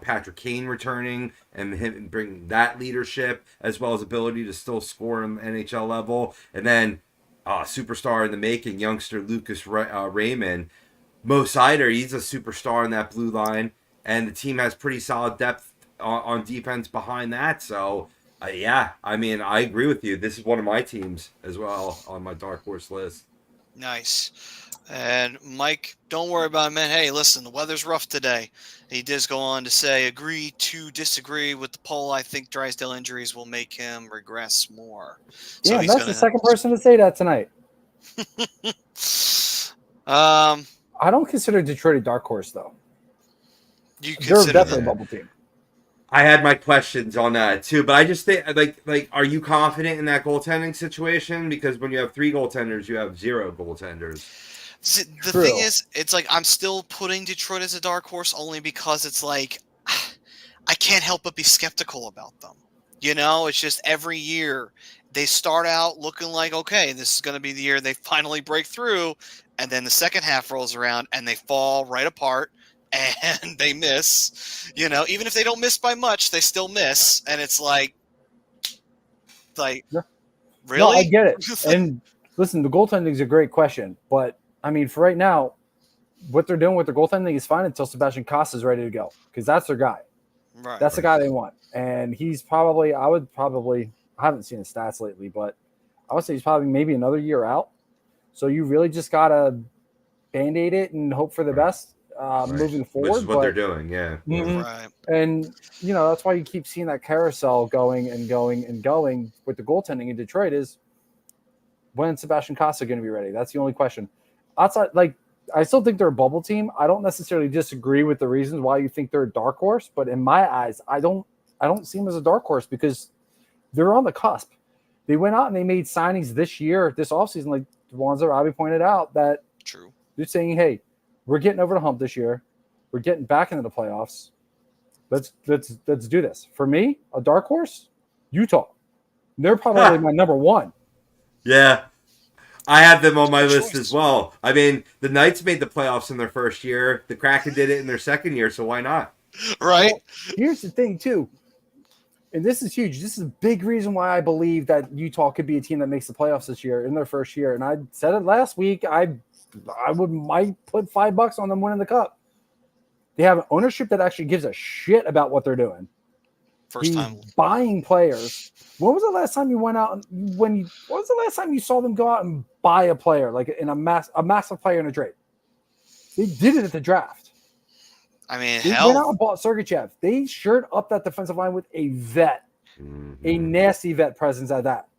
Patrick Kane returning and him bringing that leadership, as well as ability to still score on the NHL level. And then superstar in the making, youngster Lucas Raymond. Mo Seider, he's a superstar in that blue line. And the team has pretty solid depth on defense behind that. So, yeah, I mean, I agree with you. This is one of my teams as well on my dark horse list. Nice. And Mike, don't worry about it, man. Hey, listen, the weather's rough today. He does go on to say, agree to disagree with the poll. I think Drysdale injuries will make him regress more. Yeah, so that's the second person to say that tonight. I don't consider Detroit a dark horse, though. You They're consider definitely that? a bubble team. I had my questions on that too, but I just think like, are you confident in that goaltending situation? Because when you have 3 goaltenders, you have 0 goaltenders. See, the True. thing is, it's like I'm still putting Detroit as a dark horse only because it's like I can't help but be skeptical about them. You know, it's just every year they start out looking like, okay, this is going to be the year they finally break through. And then the second half rolls around and they fall right apart and they miss. You know, even if they don't miss by much, they still miss. And it's like Yeah. No, I really? get it. And listen, the goaltending is a great question, but I mean, for right now, what they're doing with their goaltending is fine until Sebastian Costa is ready to go because that's their guy. Right. That's the guy they want, and he's probably. I haven't seen his stats lately, but I would say he's probably maybe another year out. So you really just gotta band-aid it and hope for the best moving forward. Which is what they're doing, yeah. Mhm. Right. And that's why you keep seeing that carousel going and going and going with the goaltending in Detroit. Is when Sebastian Costa going to be ready? That's the only question. Outside, like I still think they're a bubble team. I don't necessarily disagree with the reasons why you think they're a dark horse, but in my eyes, I don't see them as a dark horse because they're on the cusp. They went out and they made signings this year, this offseason, like the ones that Robbie pointed out, that True. they're saying, hey, we're getting over the hump this year. We're getting back into the playoffs. Let's do this. For me, a dark horse, Utah. They're probably my number one. Yeah. I have them on my Good list choice. as well. I mean, the Knights made the playoffs in their first year. The Kraken did it in their second year, so why not? Right. Well, here's the thing, too. And this is huge. This is a big reason why I believe that Utah could be a team that makes the playoffs this year in their first year. And I said it last week. I might put $5 on them winning the cup. They have an ownership that actually gives a shit about what they're doing. First time buying players. When was the last time you went out? What was the last time you saw them go out and buy a player, like in a massive player in a trade? They did it at the draft. I mean, They went out and bought Sergachev. They shored up that defensive line with a vet, a nasty vet presence at that.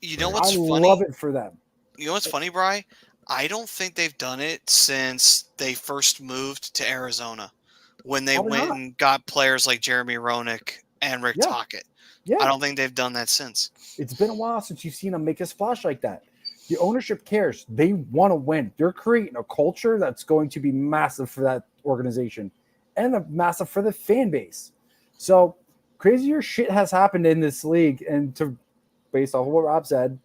You know what's funny? I love it for them. You know what's funny, Bri? I don't think they've done it since they first moved to Arizona, when they went and got players like Jeremy Roenick and Rick Tocchet. Yeah. I don't think they've done that since. It's been a while since you've seen them make a splash like that. The ownership cares. They want to win. They're creating a culture that's going to be massive for that organization and massive for the fan base. So crazier shit has happened in this league. And based off of what Rob said,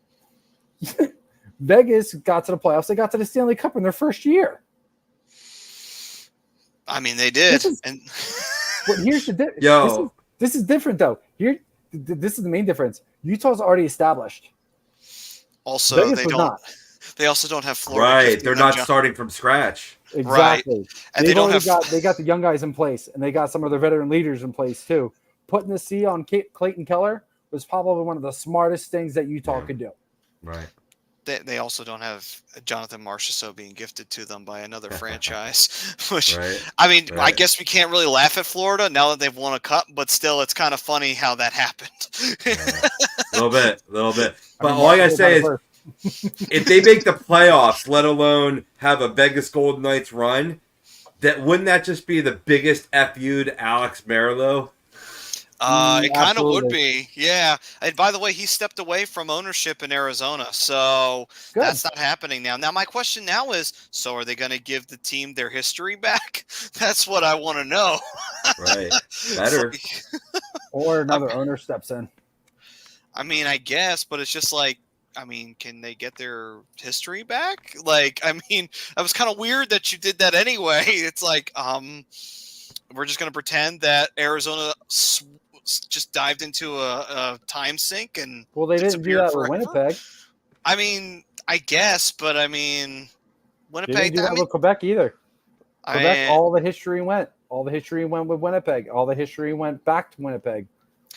Vegas got to the playoffs. They got to the Stanley Cup in their first year. I mean, they did. But here's the difference. This is different, though. This is the main difference. Utah's already established. Also, Vegas not. They also don't have Florida. Right, they're not starting from scratch. Exactly. Right. And they got the young guys in place, and they got some of their veteran leaders in place too. Putting the C on Clayton Keller was probably one of the smartest things that Utah could do. Right. They also don't have Jonathan Marchessault being gifted to them by another franchise, which, I mean, I guess we can't really laugh at Florida now that they've won a cup, but still, it's kind of funny how that happened. A little bit. But all I got to say is, if they make the playoffs, let alone have a Vegas Golden Knights run, wouldn't that just be the biggest FU to Alex Merillo? It kind of would be, yeah. And by the way, he stepped away from ownership in Arizona, so that's not happening now. Now, my question now is, so are they going to give the team their history back? That's what I want to know. Right. Better. Or another owner steps in. I mean, I guess, but it's just like, I mean, can they get their history back? Like, I mean, it was kind of weird that you did that anyway. It's like, we're just going to pretend that Arizona just dived into a time sink and they didn't do that with Winnipeg. I mean, I guess, but I mean, Winnipeg they didn't do that with Quebec either. Quebec, all the history went with Winnipeg. All the history went back to Winnipeg.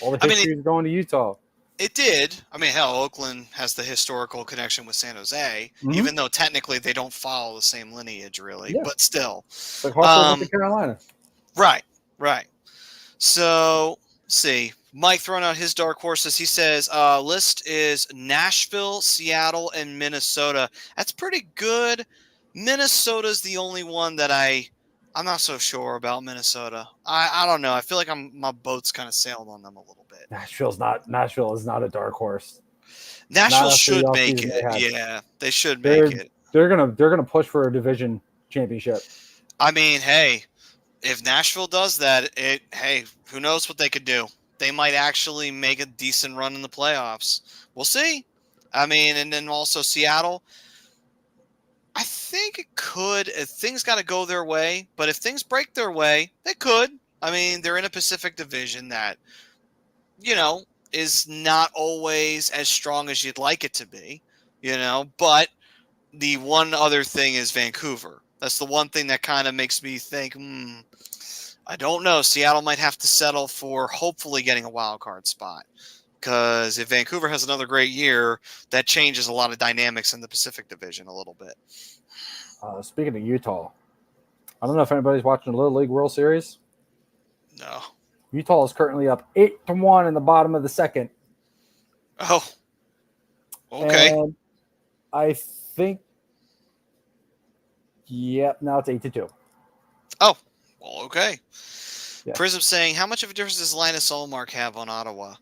All the history is going to Utah. It did. I mean, hell, Oakland has the historical connection with San Jose, even though technically they don't follow the same lineage, really. Yeah. But still, like Hartford, North Carolina. Right. So, see. Mike throwing out his dark horses. He says list is Nashville, Seattle, and Minnesota. That's pretty good. Minnesota's the only one that I'm not so sure about Minnesota. I don't know. I feel like my boat's kind of sailed on them a little bit. Nashville is not a dark horse. Nashville Not after the should make offseason it. they had. Yeah, they should make it. They're gonna push for a division championship. I mean, hey, if Nashville does that, hey, who knows what they could do? They might actually make a decent run in the playoffs. We'll see. I mean, and then also Seattle. I think it could. If things got to go their way, but if things break their way, they could. I mean, they're in a Pacific Division that, is not always as strong as you'd like it to be, but the one other thing is Vancouver. That's the one thing that kind of makes me think, I don't know. Seattle might have to settle for hopefully getting a wild card spot. Because if Vancouver has another great year, that changes a lot of dynamics in the Pacific Division a little bit. Speaking of Utah, I don't know if anybody's watching the Little League World Series. No. Utah is currently up 8-1 in the bottom of the second. Oh. Okay. And I think, now it's 8-2. Oh, well, okay. Yeah. Prism saying, how much of a difference does Linus Ullmark have on Ottawa?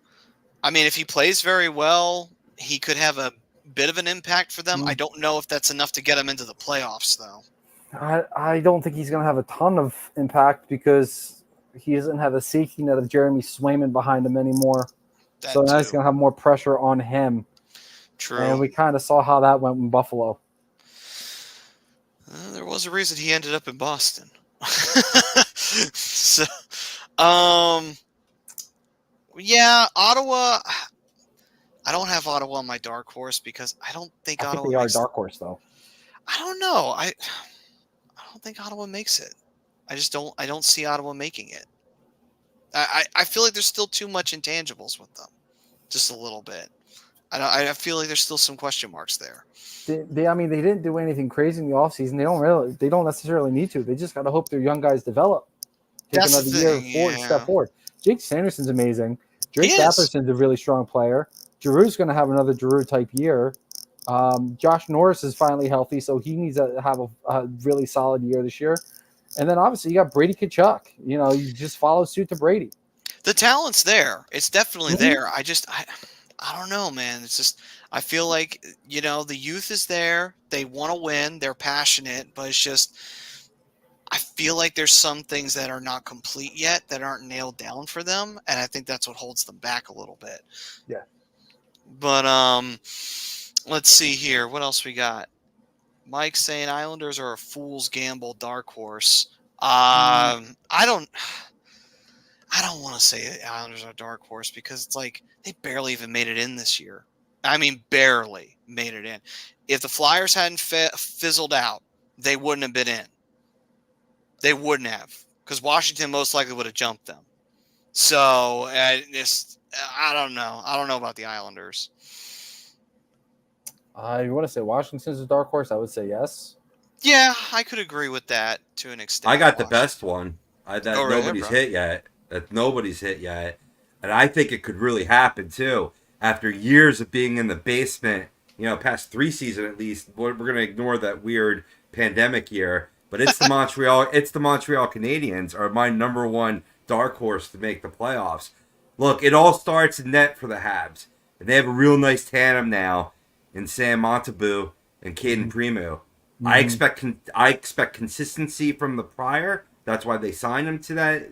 I mean, if he plays very well, he could have a bit of an impact for them. I don't know if that's enough to get him into the playoffs, though. I don't think he's going to have a ton of impact because he doesn't have a safety net of Jeremy Swayman behind him anymore. So now he's going to have more pressure on him. True. And we kind of saw how that went in Buffalo. There was a reason he ended up in Boston. So, yeah, Ottawa. I don't have Ottawa on my dark horse because I don't think I Ottawa. think they are a dark horse, though. I don't know. I don't think Ottawa makes it. I just don't. I don't see Ottawa making it. I feel like there's still too much intangibles with them, just a little bit. I feel like there's still some question marks there. I mean, they didn't do anything crazy in the offseason. They don't necessarily need to. They just got to hope their young guys develop. Take That's another the year thing, forward, yeah. step forward. Jake Sanderson's amazing. Drake He is. Batterson's a really strong player. Giroux's going to have another Giroux type year. Josh Norris is finally healthy, so he needs to have a really solid year this year. And then obviously you got Brady Tkachuk. You just follow suit to Brady. The talent's there. It's definitely there. I don't know, man. It's just I feel like, the youth is there. They want to win. They're passionate, but it's just I feel like there's some things that are not complete yet that aren't nailed down for them, and I think that's what holds them back a little bit. Yeah. But let's see here. What else we got? Mike saying Islanders are a fool's gamble dark horse. I don't want to say Islanders are a dark horse because it's like they barely even made it in this year. I mean, barely made it in. If the Flyers hadn't fizzled out, they wouldn't have been in. They wouldn't have, because Washington most likely would have jumped them. So I don't know. I don't know about the Islanders. You want to say Washington's a dark horse? I would say yes. Yeah, I could agree with that to an extent. I got the best one that nobody's hit yet. And I think it could really happen too. After years of being in the basement, past 3 seasons at least, we're going to ignore that weird pandemic year. But it's the Montreal Canadiens are my number one dark horse to make the playoffs. Look, it all starts in net for the Habs. And they have a real nice tandem now in Sam Montembeault and Caden Primo. I expect consistency from the prior. That's why they signed him to that,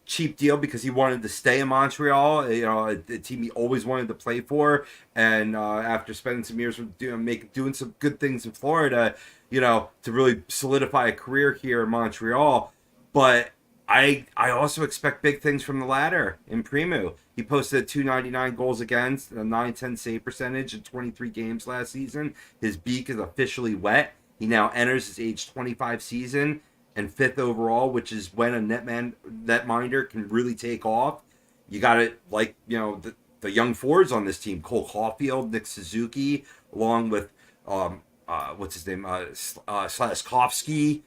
cheap deal, because he wanted to stay in Montreal, the team he always wanted to play for. And after spending some years doing some good things in Florida, to really solidify a career here in Montreal. But I also expect big things from the latter in Primo. He posted 299 goals against, a .910 save percentage in 23 games last season. His beak is officially wet. He now enters his age 25 season and 5th overall, which is when a netminder can really take off. You got it, the young forwards on this team: Cole Caulfield, Nick Suzuki, along with what's his name, Slavkovsky.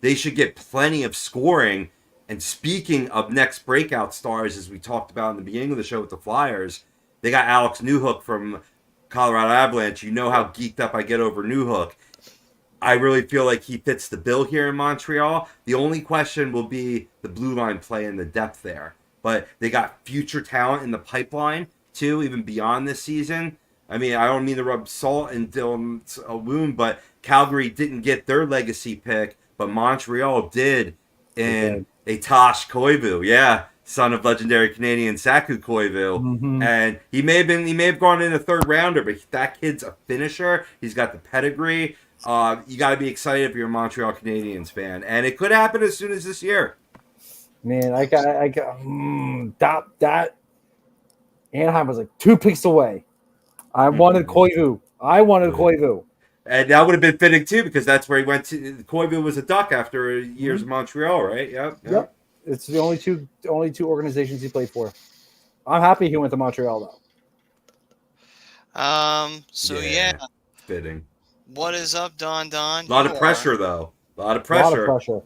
They should get plenty of scoring. And speaking of next breakout stars, as we talked about in the beginning of the show with the Flyers, they got Alex Newhook from Colorado Avalanche. You know how geeked up I get over Newhook. I really feel like he fits the bill here in Montreal. The only question will be the blue line play and the depth there. But they got future talent in the pipeline, too, even beyond this season. I mean, I don't mean to rub salt in Dylan's wound, but Calgary didn't get their legacy pick, but Montreal did in a Tosh Koivu, son of legendary Canadian Saku Koivu. Mm-hmm. And he may have gone in a third rounder, but that kid's a finisher. He's got the pedigree. You got to be excited if you're a Montreal Canadiens fan, and it could happen as soon as this year. Man, that Anaheim was like 2 picks away. I wanted Koivu. And that would have been fitting too, because that's where he went to. Koivu was a Duck after years in Montreal, right? Yep. It's the only two organizations he played for. I'm happy he went to Montreal though. Fitting. What is up, Don? A lot of pressure, though. A lot of pressure.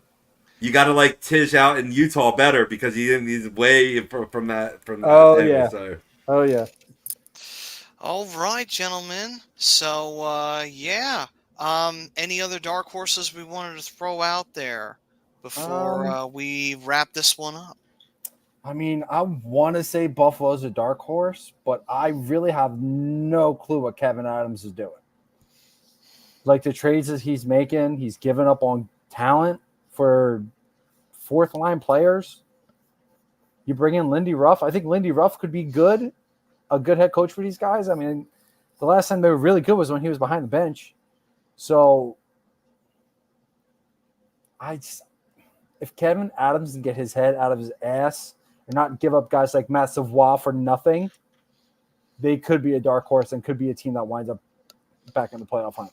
You got to like Tish out in Utah better because he's way from that. Oh yeah. All right, gentlemen. So any other dark horses we wanted to throw out there before we wrap this one up? I mean, I want to say Buffalo's a dark horse, but I really have no clue what Kevin Adams is doing. Like the trades that he's making, he's given up on talent for fourth line players. You bring in Lindy Ruff. I think Lindy Ruff could be a good head coach for these guys. I mean, the last time they were really good was when he was behind the bench. So if Kevin Adams can get his head out of his ass and not give up guys like Matt Savoie for nothing, they could be a dark horse and could be a team that winds up back in the playoff hunt.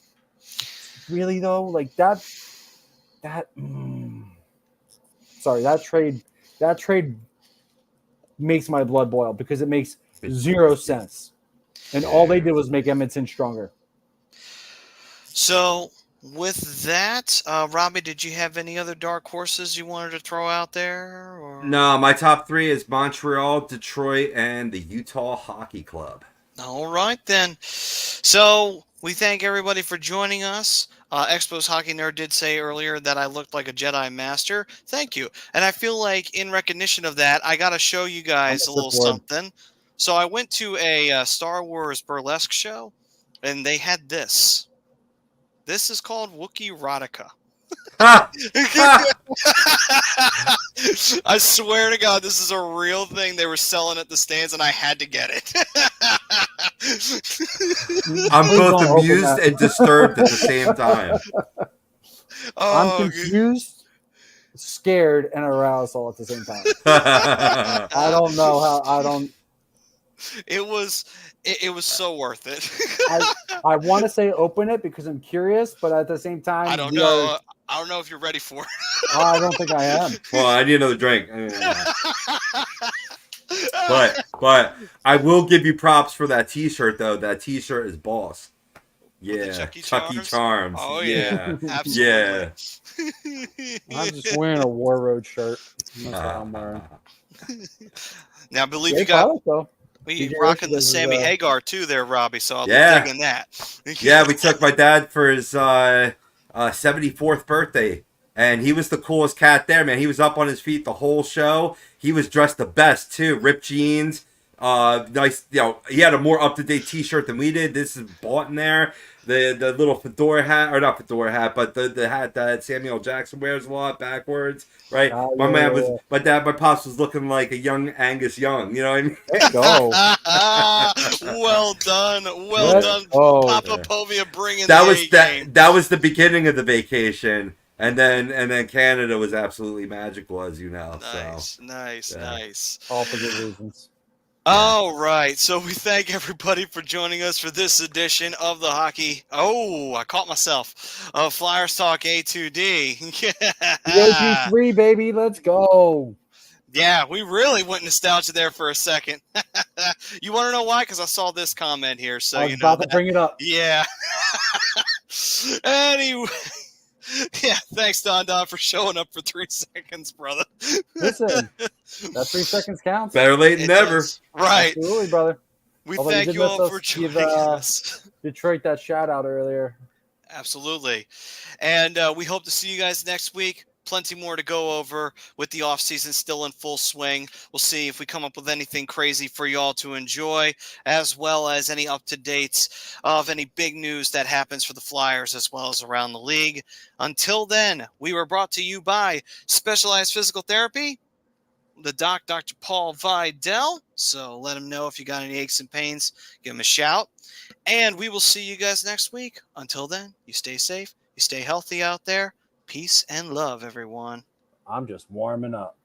Really though, like that trade makes my blood boil because it makes zero sense. And all they did was make Edmonton stronger. So with that, Robbie, did you have any other dark horses you wanted to throw out there? Or? No, my top three is Montreal, Detroit, and the Utah Hockey Club. All right, then. So we thank everybody for joining us. Expos Hockey Nerd did say earlier that I looked like a Jedi Master. Thank you. And I feel like in recognition of that, I got to show you guys a little something. So I went to a Star Wars burlesque show, and they had this. This is called Wookiee Erotica. I swear to God, this is a real thing they were selling at the stands, and I had to get it. I'm both amused and disturbed at the same time. I'm confused, scared, and aroused all at the same time. I don't know how. It was so worth it. I want to say open it because I'm curious, but at the same time, I don't know. I don't know if you're ready for it. I don't think I am. Well, I need another drink. But I will give you props for that T-shirt, though. That T-shirt is boss. Yeah, Chucky Charms. Oh yeah, absolutely. Yeah. I'm just wearing a War Road shirt. That's what I'm wearing. Now, I believe you got. We rocking the Sammy Hagar too, there, Robbie. So I'll be digging that. Yeah, we took my dad for his 74th birthday, and he was the coolest cat there, man. He was up on his feet the whole show. He was dressed the best too, ripped jeans, nice. He had a more up to date T-shirt than we did. This is bought in there. The little fedora hat, or not fedora hat, but the hat that Samuel Jackson wears a lot backwards, right? My pops was looking like a young Angus Young, you know what I mean? Let's go. Well done, Papa Povia bringing that was the beginning of the vacation, and then Canada was absolutely magical, as you know. Nice. All for good reasons. All right, so we thank everybody for joining us for this edition of the Hockey. Oh, I caught myself. Flyers Talk A2D. The OG3, baby, let's go. Yeah, we really went nostalgia there for a second. You want to know why? Because I saw this comment here, so I was about to bring it up. Yeah. Anyway. Yeah, thanks, Don, for showing up for 3 seconds, brother. Listen, that 3 seconds counts. Better late than It never. does. Right. Absolutely, brother. We Although thank did you let all for us give joining us. Detroit that shout out earlier. Absolutely. And we hope to see you guys next week. Plenty more to go over with the offseason still in full swing. We'll see if we come up with anything crazy for y'all to enjoy, as well as any up-to-dates of any big news that happens for the Flyers as well as around the league. Until then, we were brought to you by Specialized Physical Therapy, the doc, Dr. Paul Vidal. So let him know if you got any aches and pains. Give him a shout. And we will see you guys next week. Until then, you stay safe, you stay healthy out there. Peace and love, everyone. I'm just warming up.